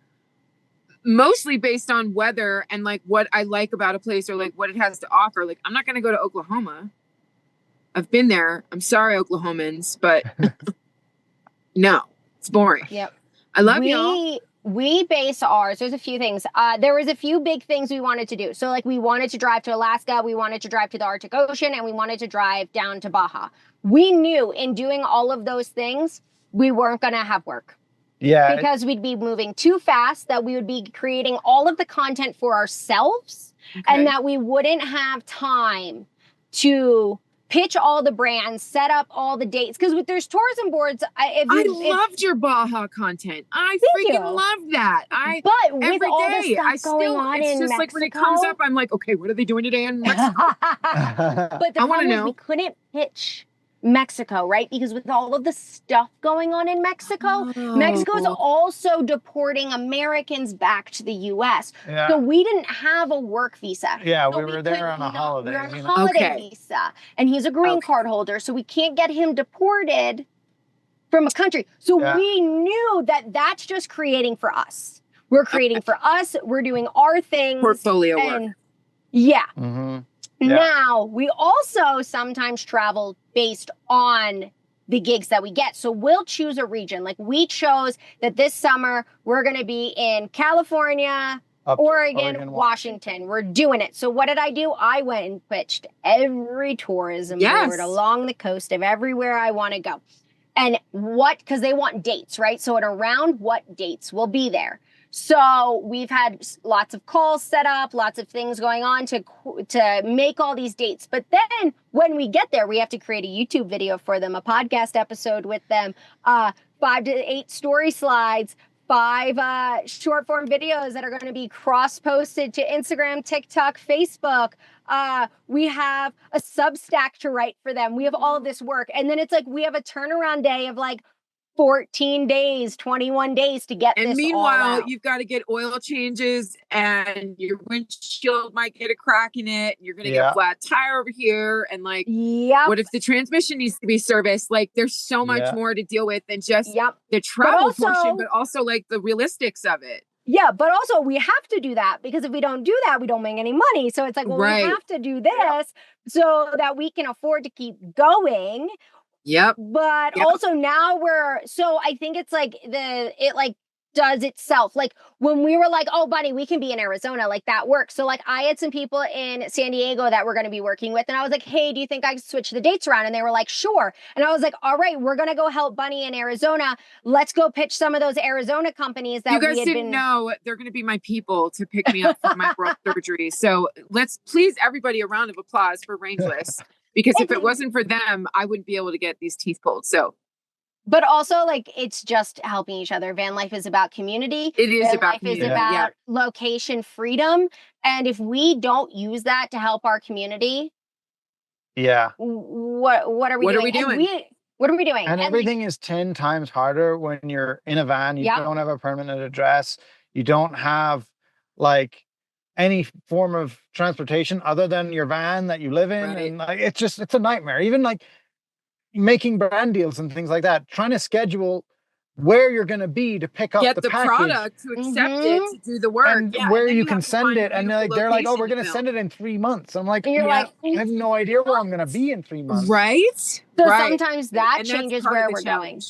S1: mostly based on weather and like what I like about a place or like what it has to offer. Like, I'm not going to go to Oklahoma. I've been there. I'm sorry, Oklahomans, but no, it's boring. I love y'all.
S2: We base ours. There's a few things. There was a few big things we wanted to do. So like we wanted to drive to Alaska, we wanted to drive to the Arctic Ocean, and we wanted to drive down to Baja. We knew in doing all of those things, we weren't going to have work. Yeah. Because we'd be moving too fast, that we would be creating all of the content for ourselves, and that we wouldn't have time to pitch all the brands, set up all the dates. Because there's tourism boards.
S1: I loved your Baja content. I freaking loved that.
S2: But with
S1: every
S2: all
S1: day,
S2: the stuff going on in Mexico,
S1: like when it comes up, I'm like, okay, what are they doing today in Mexico?
S2: But the problem is we couldn't pitch Mexico, right? Because with all of the stuff going on in Mexico, Mexico's also deporting Americans back to the U.S. So we didn't have a work visa.
S5: Yeah, so we were there on a holiday.
S2: We were on a holiday visa, and he's a green card holder, so we can't get him deported from a country. So we knew that that's just creating for us. We're creating for us. We're doing our things.
S1: Portfolio work.
S2: Yeah. Now, we also sometimes travel based on the gigs that we get. So we'll choose a region. Like we chose that this summer, we're going to be in California, Oregon, Washington. We're doing it. So what did I do? I went and pitched every tourism board along the coast of everywhere I want to go. And because they want dates, right? So at around what dates will be there. So we've had lots of calls set up, lots of things going on to make all these dates. But then when we get there, we have to create a YouTube video for them, a podcast episode with them, 5 to 8 story slides, 5 short form videos that are going to be cross-posted to Instagram, TikTok, Facebook. We have a Substack to write for them. We have all of this work. And then it's like we have a turnaround day of like 14 days, 21 days to get this.
S1: And meanwhile,
S2: all out.
S1: you've got to get oil changes, and your windshield might get a crack in it. And you're going to get a flat tire over here. And like, what if the transmission needs to be serviced? Like, there's so much more to deal with than just the travel portion, but also like the realistics of it.
S2: Yeah, but also we have to do that, because if we don't do that, we don't make any money. So it's like, well, we have to do this so that we can afford to keep going.
S1: Yep.
S2: But also now so I think it's like it like does itself. Like when we were like, oh, buddy, we can be in Arizona, like that works. So like I had some people in San Diego that we're going to be working with. And I was like, hey, do you think I can switch the dates around? And they were like, sure. And I was like, all right, we're going to go help Bunny in Arizona. Let's go pitch some of those Arizona companies that
S1: you guys didn't know they're going to be my people to pick me up for my breast surgery. So let's please everybody a round of applause for Rangeless, because if it wasn't for them, I wouldn't be able to get these teeth pulled. So.
S2: But also, like, it's just helping each other. Vanlife is about community.
S1: It is about
S2: community. Vanlife is about location freedom. And if we don't use that to help our community, what are we doing?
S1: What are we doing?
S2: What are we doing?
S5: And everything is 10 times harder when you're in a van. You don't have a permanent address. You don't have, like, any form of transportation other than your van that you live in. And like, it's a nightmare. Even like making brand deals and things like that, trying to schedule where you're going to be to pick up the package,
S1: product, to accept it, to do the work,
S5: and where you can send it. And they're like, oh, we're going to send it in 3 months. I'm like, I have no idea where I'm going to be in 3 months.
S1: Right.
S2: So sometimes that changes where we're going.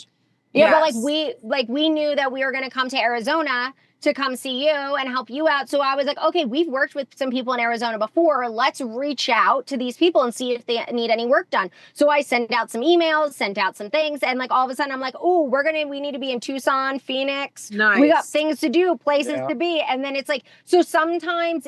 S2: Yeah, but like we knew that we were going to come to Arizona to come see you and help you out. So I was like, okay, we've worked with some people in Arizona before. Let's reach out to these people and see if they need any work done. So I sent out some emails, sent out some things. And like all of a sudden I'm like, oh, we need to be in Tucson, Phoenix.
S1: Nice.
S2: We got things to do, places to be. And then it's like, so sometimes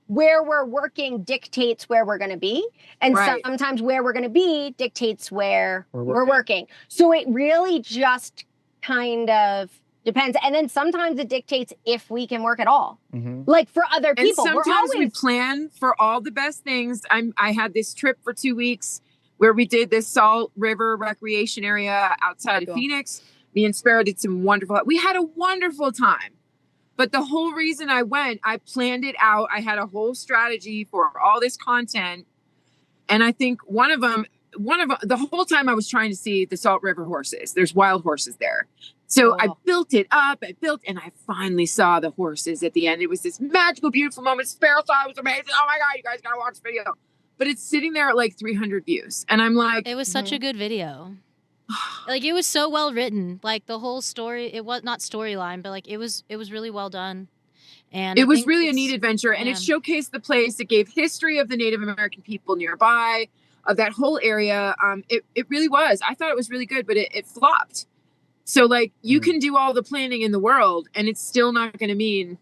S2: where we're working dictates where we're going to be. And sometimes where we're going to be dictates where we're working. So it really just kind of depends. And then sometimes it dictates if we can work at all. Like for other people.
S1: And sometimes we plan for all the best things. I had this trip for 2 weeks where we did this Salt River recreation area outside of Phoenix. Me and Sparrow did we had a wonderful time. But the whole reason I went, I planned it out. I had a whole strategy for all this content. And I think one of them, the whole time I was trying to see the Salt River horses. There's wild horses there. So I built it up, and I finally saw the horses at the end. It was this magical, beautiful moment. Sparrow saw it was amazing. Oh my God, you guys gotta watch the video. But it's sitting there at like 300 views. And I'm like,
S3: it was such a good video. Like it was so well written. Like the whole story, it was not storyline, but like it was really well done. And
S1: it was really a neat adventure. And it showcased the place. It gave history of the Native American people nearby, of that whole area. It really was. I thought it was really good, but it flopped. So like you can do all the planning in the world and it's still not going to mean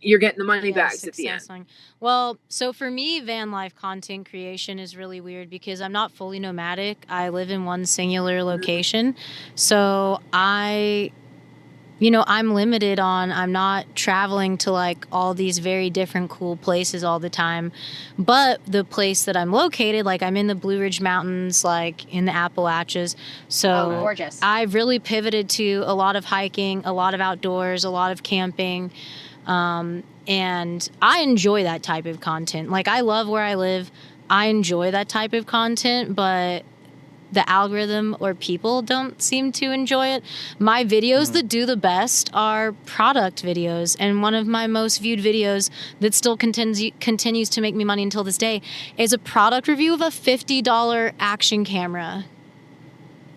S1: you're getting the money bags at the end.
S3: Well, so for me, van life content creation is really weird because I'm not fully nomadic. I live in one singular location. So I'm limited I'm not traveling to like all these very different cool places all the time. But the place that I'm located, like I'm in the Blue Ridge Mountains, like in the Appalachians. So
S2: gorgeous.
S3: I've really pivoted to a lot of hiking, a lot of outdoors, a lot of camping. And I enjoy that type of content. Like I love where I live. I enjoy that type of content, but the algorithm or people don't seem to enjoy it. My videos that do the best are product videos. And one of my most viewed videos that still continues to make me money until this day is a product review of a $50 action camera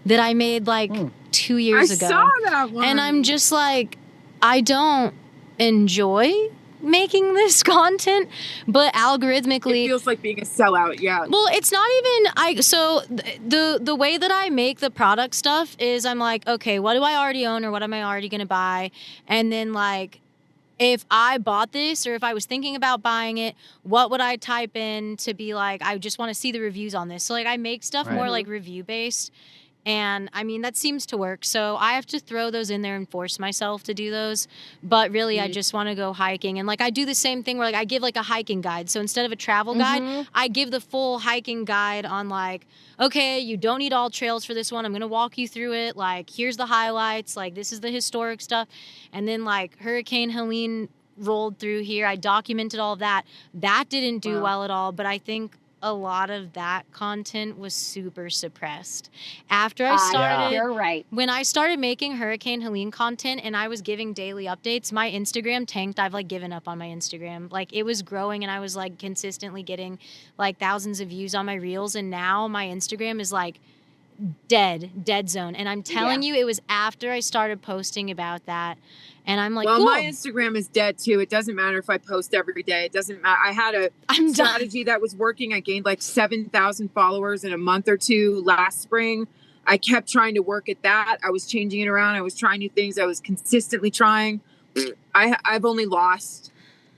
S3: that I made like 2 years ago.
S1: I saw that one.
S3: And I'm just like, I don't enjoy making this content, but algorithmically
S1: it feels like being a sellout.
S3: Well, it's not even so the way that I make the product stuff is I'm like, okay, what do I already own or what am I already gonna buy? And then like if I bought this or if I was thinking about buying it, what would I type in to be like, I just want to see the reviews on this. So like I make stuff more like review based. And I mean, that seems to work. So I have to throw those in there and force myself to do those. But really, I just want to go hiking. And like, I do the same thing where like I give like a hiking guide. So instead of a travel guide, I give the full hiking guide on like, okay, you don't need all trails for this one. I'm going to walk you through it. Like, here's the highlights. Like, this is the historic stuff. And then like Hurricane Helene rolled through here. I documented all of that. That didn't do well at all. But I think a lot of that content was super suppressed. After I started,
S2: you're right.
S3: When I started making Hurricane Helene content and I was giving daily updates, my Instagram tanked. I've like given up on my Instagram. Like it was growing and I was like consistently getting like thousands of views on my reels. And now my Instagram is like dead zone. And I'm telling you, it was after I started posting about that. And I'm like,
S1: well,
S3: cool.
S1: My Instagram is dead too. It doesn't matter if I post every day. It doesn't matter. I had a strategy that was working. I gained like 7,000 followers in a month or two last spring. I kept trying to work at that. I was changing it around. I was trying new things. I was consistently trying. I've only lost.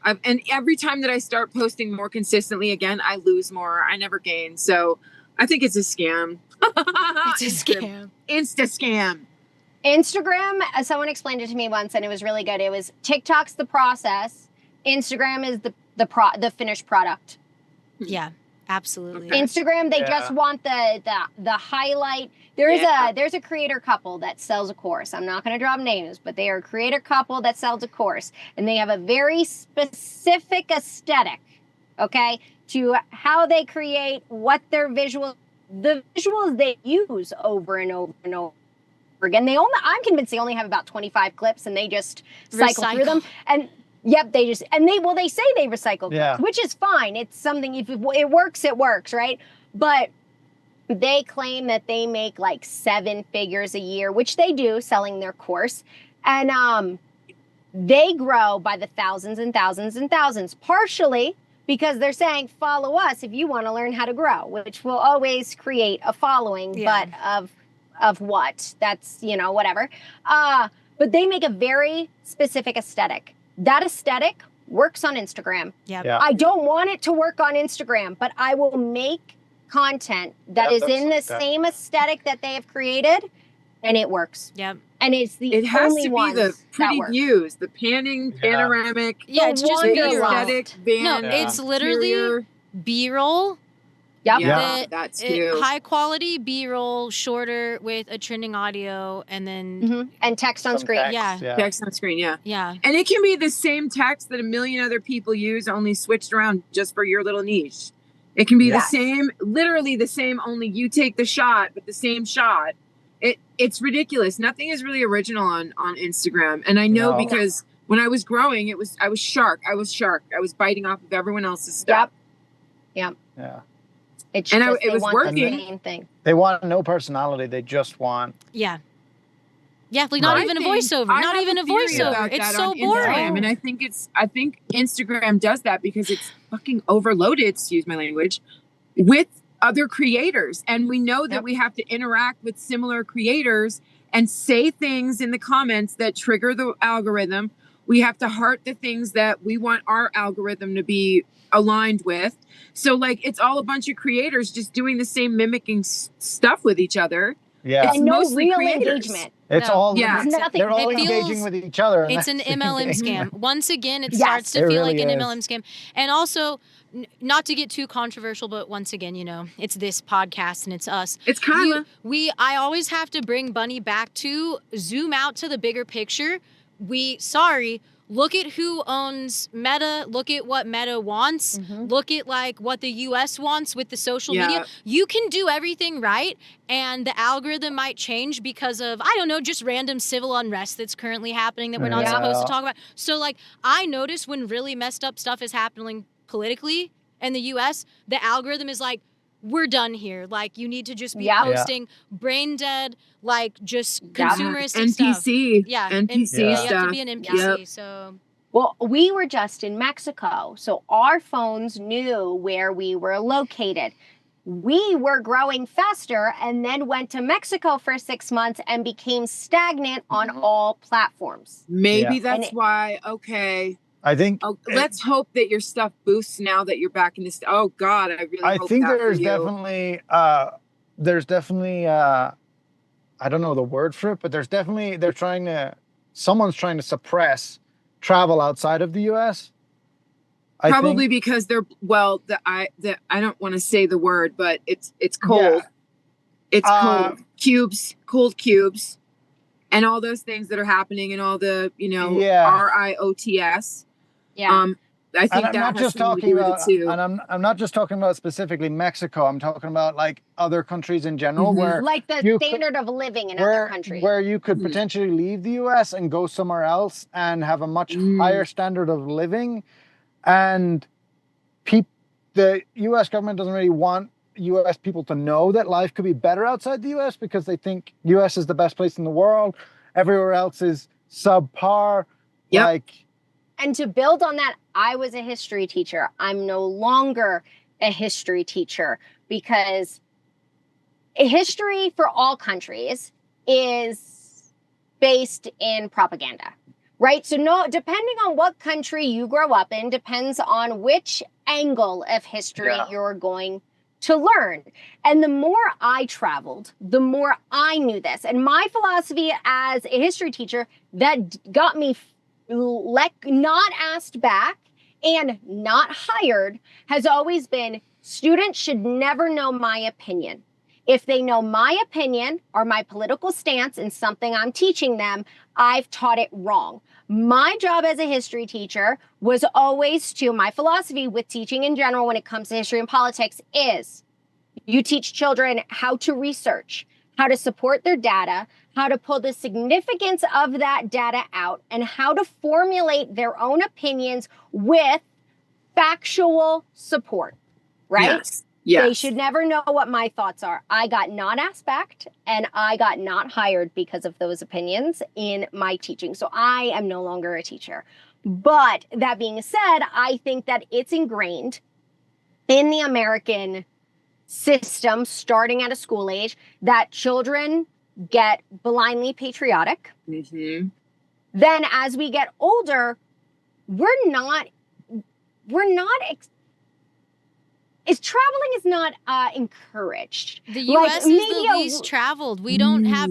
S1: And every time that I start posting more consistently again, I lose more. I never gain. So I think it's a scam.
S3: It's a scam.
S1: Insta scam.
S2: Instagram, someone explained it to me once and it was really good. It was TikTok's the process. Instagram is the finished product.
S3: Yeah, absolutely.
S2: Okay. Instagram, they just want the highlight. There's a creator couple that sells a course. I'm not going to drop names, but they are a creator couple that sells a course and they have a very specific aesthetic, okay, to how they create, what their the visuals they use over and over and over again. I'm convinced they only have about 25 clips and they just cycle through them. And they say they recycle clips, which is fine. It's something, if it works, it works, right? But they claim that they make like 7 figures a year, which they do selling their course. And they grow by the thousands and thousands and thousands, partially because they're saying, follow us if you want to learn how to grow, which will always create a following, but of what? That's, whatever. But they make a very specific aesthetic. That aesthetic works on Instagram.
S3: Yep.
S2: Yeah. I don't want it to work on Instagram, but I will make content that is in the same aesthetic that they have created, and it works.
S3: Yep.
S2: And it's
S1: it has to be the pretty views, the panning, panoramic.
S3: Yeah, it's just
S1: aesthetic.
S3: It's literally B-roll.
S2: Yep.
S1: Yeah, that's too.
S3: High quality B-roll, shorter with a trending audio, and then
S2: and text on screen.
S1: Text on screen. Yeah.
S3: And
S1: it can be the same text that a million other people use, only switched around just for your little niche. It can be the same, literally the same. Only you take the shot, but the same shot. It's ridiculous. Nothing is really original on Instagram, and I know because when I was growing, I was shark. I was biting off of everyone else's stuff.
S2: Yep.
S5: Yeah.
S2: It's
S1: and
S2: just,
S1: it was working.
S2: The same thing.
S5: They want no personality. They just want.
S3: Yeah, like not even a voiceover. Not even a voiceover. It's so boring.
S1: And I think Instagram does that because it's fucking overloaded. Excuse my language. With other creators, and we know that we have to interact with similar creators and say things in the comments that trigger the algorithm. We have to heart the things that we want our algorithm to be aligned with. So like it's all a bunch of creators just doing the same mimicking stuff with each other.
S5: Yeah.
S2: And no real engagement.
S5: It's all
S2: nothing.
S5: They're all engaging with each other.
S3: It's an MLM scam. Once again, it starts to feel like an MLM scam. And also, not to get too controversial, but once again, it's this podcast and it's us.
S1: It's Kyla.
S3: I always have to bring Bunny back to zoom out to the bigger picture. Look at who owns Meta. Look at what Meta wants. Look at like what the US wants with the social media. You can do everything right, and the algorithm might change because of, I don't know, just random civil unrest that's currently happening that we're not supposed to talk about. So like I notice when really messed up stuff is happening politically in the US, the algorithm is like, we're done here. Like, you need to just be posting brain dead, like, just consumeristic stuff.
S1: NPC.
S3: NPC
S1: stuff.
S3: You have to be an NPC, so...
S2: Well, we were just in Mexico, so our phones knew where we were located. We were growing faster and then went to Mexico for 6 months and became stagnant on all platforms.
S1: Maybe that's why,
S5: I think.
S1: Let's hope that your stuff boosts now that you're back in this. Oh God, I really.
S5: I
S1: hope
S5: think
S1: that
S5: there's
S1: for you.
S5: definitely I don't know the word for it, but there's definitely, someone's trying to suppress travel outside of the US.
S1: Probably because they're, well, I don't want to say the word, but it's cold.
S5: Yeah.
S1: It's cold cubes, and all those things that are happening, and all the, RIOTS.
S2: Yeah.
S1: I think
S5: I'm not just talking about, and I'm not just talking about specifically Mexico. I'm talking about like other countries in general, where
S2: like the standard of living in other countries,
S5: where you could potentially leave the US and go somewhere else and have a much higher standard of living. And the US government doesn't really want US people to know that life could be better outside the US, because they think US is the best place in the world. Everywhere else is subpar.
S1: Yep.
S2: And to build on that, I was a history teacher. I'm no longer a history teacher, because history for all countries is based in propaganda, right? So depending on what country you grow up in, depends on which angle of history you're going to learn. And the more I traveled, the more I knew this. And my philosophy as a history teacher that got me not asked back and not hired has always been, students should never know my opinion. If they know my opinion or my political stance in something I'm teaching them, I've taught it wrong. My job as a history teacher was always my philosophy with teaching in general when it comes to history and politics is, you teach children how to research, how to support their data, how to pull the significance of that data out, and how to formulate their own opinions with factual support, right?
S1: Yes.
S2: They should never know what my thoughts are. I got not asked back, and I got not hired because of those opinions in my teaching. So I am no longer a teacher. But that being said, I think that it's ingrained in the American system, starting at a school age, that children get blindly patriotic. Then as we get older, traveling is not encouraged.
S3: The U.S. is the least traveled. We don't have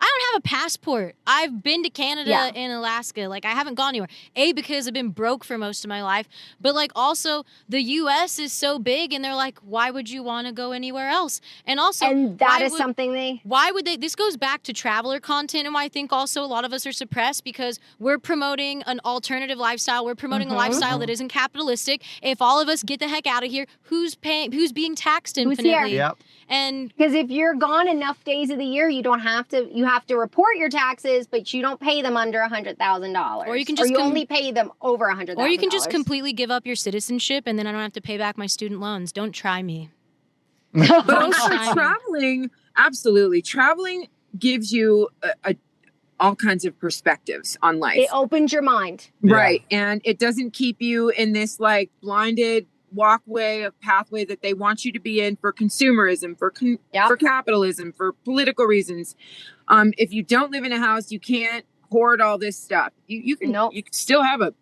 S3: I don't have a passport. I've been to Canada and Alaska. Like, I haven't gone anywhere. Because I've been broke for most of my life. But like, also the U.S. is so big, and they're like, why would you want to go anywhere else? And also, why would they? This goes back to traveler content, and why I think also a lot of us are suppressed, because we're promoting an alternative lifestyle. We're promoting a lifestyle that isn't capitalistic. If all of us get the heck out of here, who's being taxed infinitely? And
S2: because if you're gone enough days of the year, you have to report your taxes, but you don't pay them under $100,000.
S3: Or you can just
S2: only pay them over $100,000.
S3: Or you can just completely give up your citizenship, and then I don't have to pay back my student loans. Don't try me.
S1: But also traveling, absolutely. Traveling gives you all kinds of perspectives on life.
S2: It opens your mind.
S1: Right. And it doesn't keep you in this like blinded pathway that they want you to be in for consumerism, for capitalism, for political reasons. If you don't live in a house, you can't hoard all this stuff. You can still have a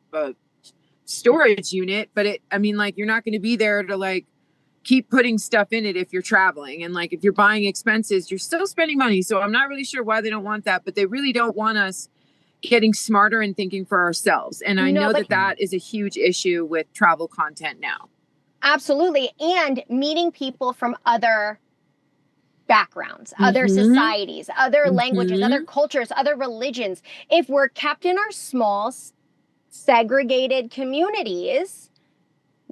S1: storage unit, but you're not going to be there to like keep putting stuff in it if you're traveling. And like, if you're buying expenses, you're still spending money. So I'm not really sure why they don't want that, but they really don't want us getting smarter and thinking for ourselves. And I know that is a huge issue with travel content now.
S2: Absolutely. And meeting people from other backgrounds, other societies, other languages, other cultures, other religions. If we're kept in our small, segregated communities,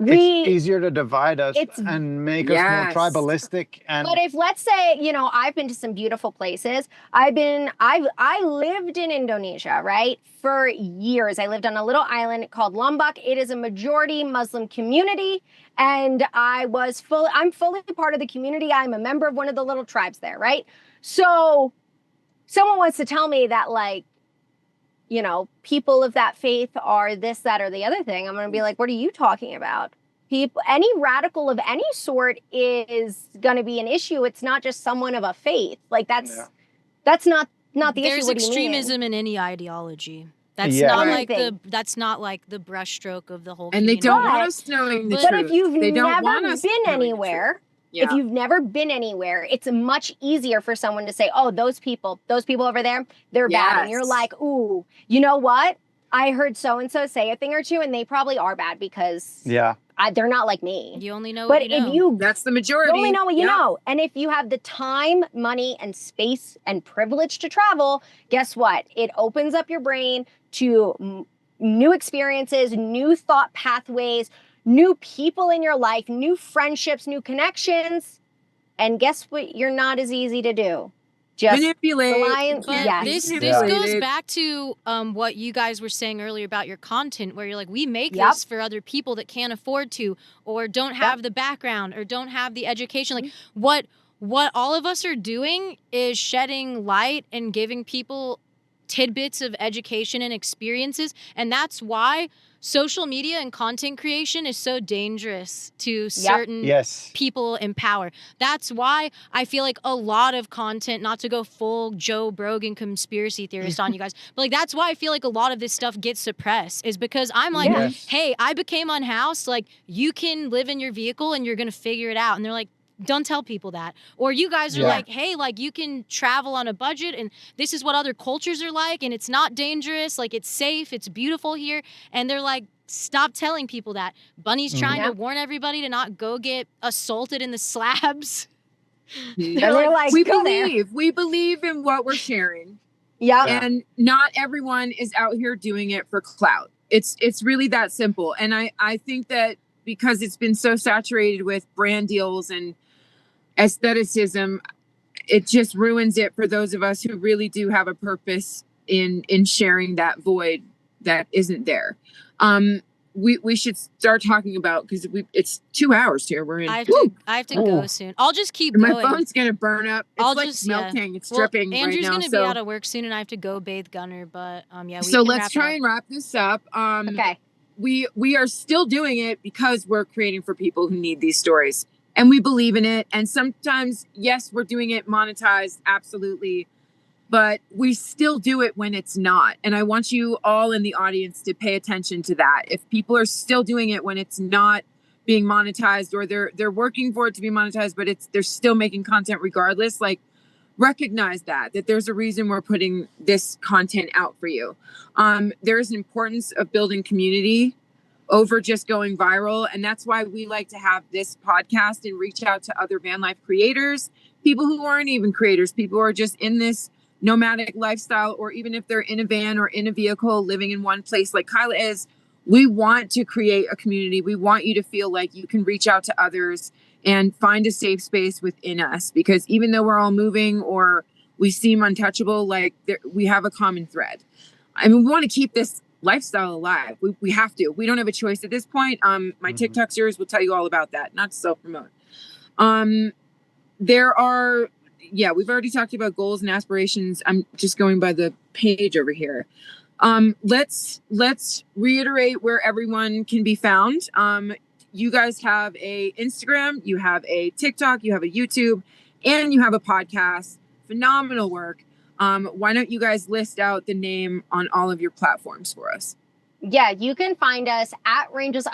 S5: it's easier to divide us and make us more tribalistic.
S2: But if, let's say, I've been to some beautiful places. I lived in Indonesia, right? For years. I lived on a little island called Lombok. It is a majority Muslim community. And I'm fully part of the community. I'm a member of one of the little tribes there, right? So someone wants to tell me that, like, people of that faith are this, that, or the other thing. I'm going to be like, what are you talking about? Any radical of any sort is going to be an issue. It's not just someone of a faith. Like, that's not the issue.
S3: There's extremism in any ideology. That's not like the brushstroke of the whole community.
S1: And they don't want us knowing the truth.
S2: But if you've never been anywhere, If you've never been anywhere, it's much easier for someone to say, oh, those people over there, they're bad. And you're like, ooh, you know what? I heard so-and-so say a thing or two, and they probably are bad because they're not like me.
S3: You only know what you know.
S1: That's the majority.
S2: You only know what you know. And if you have the time, money, and space and privilege to travel, guess what? It opens up your brain to new experiences, new thought pathways, new people in your life, new friendships, new connections. And guess what? You're not as easy to do. Just
S1: manipulate.
S3: This goes back to what you guys were saying earlier about your content, where you're like, we make this for other people that can't afford to, or don't have the background, or don't have the education. Like what all of us are doing is shedding light and giving people tidbits of education and experiences, and that's why social media and content creation is so dangerous to certain people in power. That's why I feel like a lot of content, not to go full Joe Brogan conspiracy theorist on you guys, but like that's why I feel like a lot of this stuff gets suppressed, is because I'm like, hey, I became unhoused, like you can live in your vehicle and you're gonna figure it out. And they're like, don't tell people that. Or you guys are like, hey, like you can travel on a budget and this is what other cultures are like and it's not dangerous, like it's safe, it's beautiful here. And they're like, stop telling people that. Bunny's trying to warn everybody to not go get assaulted in the slabs.
S1: They're like, we believe in what we're sharing. And not everyone is out here doing it for clout. It's really that simple. And I think that because it's been so saturated with brand deals and aestheticism, it just ruins it for those of us who really do have a purpose in sharing that void that isn't there. We should start talking about, because it's 2 hours here. We're in.
S3: I have to go soon. I'll just keep
S1: going.
S3: My
S1: phone's gonna burn up. It's melting. It's dripping.
S3: Andrew's
S1: right now,
S3: gonna be out of work soon, and I have to go bathe Gunner. But
S1: so let's try and wrap this up.
S2: Okay.
S1: We are still doing it because we're creating for people who need these stories, and we believe in it. And sometimes, yes, we're doing it monetized, absolutely, but we still do it when it's not. And I want you all in the audience to pay attention to that. If people are still doing it when it's not being monetized, or they're working for it to be monetized, but they're still making content regardless, like, recognize that there's a reason we're putting this content out for you. There is an importance of building community over just going viral. And that's why we like to have this podcast and reach out to other van life creators, people who aren't even creators, people who are just in this nomadic lifestyle, or even if they're in a van or in a vehicle living in one place like Kyla is. We want to create a community. We want you to feel like you can reach out to others and find a safe space within us, because even though we're all moving or we seem untouchable, like we have a common thread. I mean, we want to keep this lifestyle alive. We have to. We don't have a choice at this point. My TikTok series will tell you all about that, not to self-promote. There are, we've already talked about goals and aspirations. I'm just going by the page over here. Let's reiterate where everyone can be found. You guys have a Instagram, you have a TikTok, you have a YouTube, and you have a podcast. Phenomenal work. Why don't you guys list out the name on all of your platforms for us?
S2: Yeah, you can find us at Rangeless_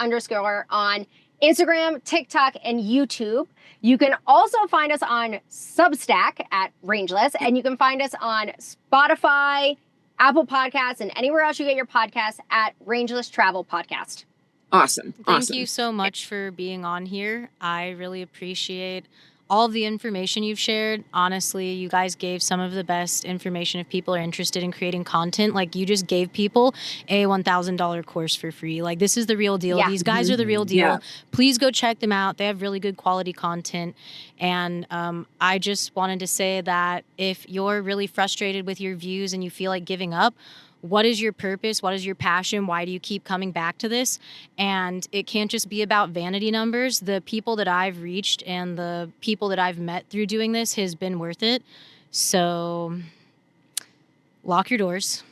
S2: on Instagram, TikTok, and YouTube. You can also find us on Substack at Rangeless, and you can find us on Spotify, Apple Podcasts, and anywhere else you get your podcasts at Rangeless Travel Podcast.
S1: Awesome.
S3: Thank you so much for being on here. I really appreciate all of the information you've shared. Honestly, you guys gave some of the best information if people are interested in creating content. Like, you just gave people a $1,000 course for free. Like, this is the real deal. Yeah. These guys are the real deal. Yeah. Please go check them out. They have really good quality content. And I just wanted to say that if you're really frustrated with your views and you feel like giving up, what is your purpose? What is your passion? Why do you keep coming back to this? And it can't just be about vanity numbers. The people that I've reached and the people that I've met through doing this has been worth it. So lock your doors.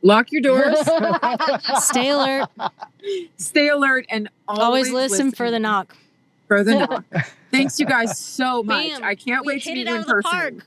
S1: Lock your doors.
S3: Stay alert.
S1: Stay alert, and
S3: always listen for the knock.
S1: For the knock. Thanks you guys so much. Bam. I can't wait to meet you in person.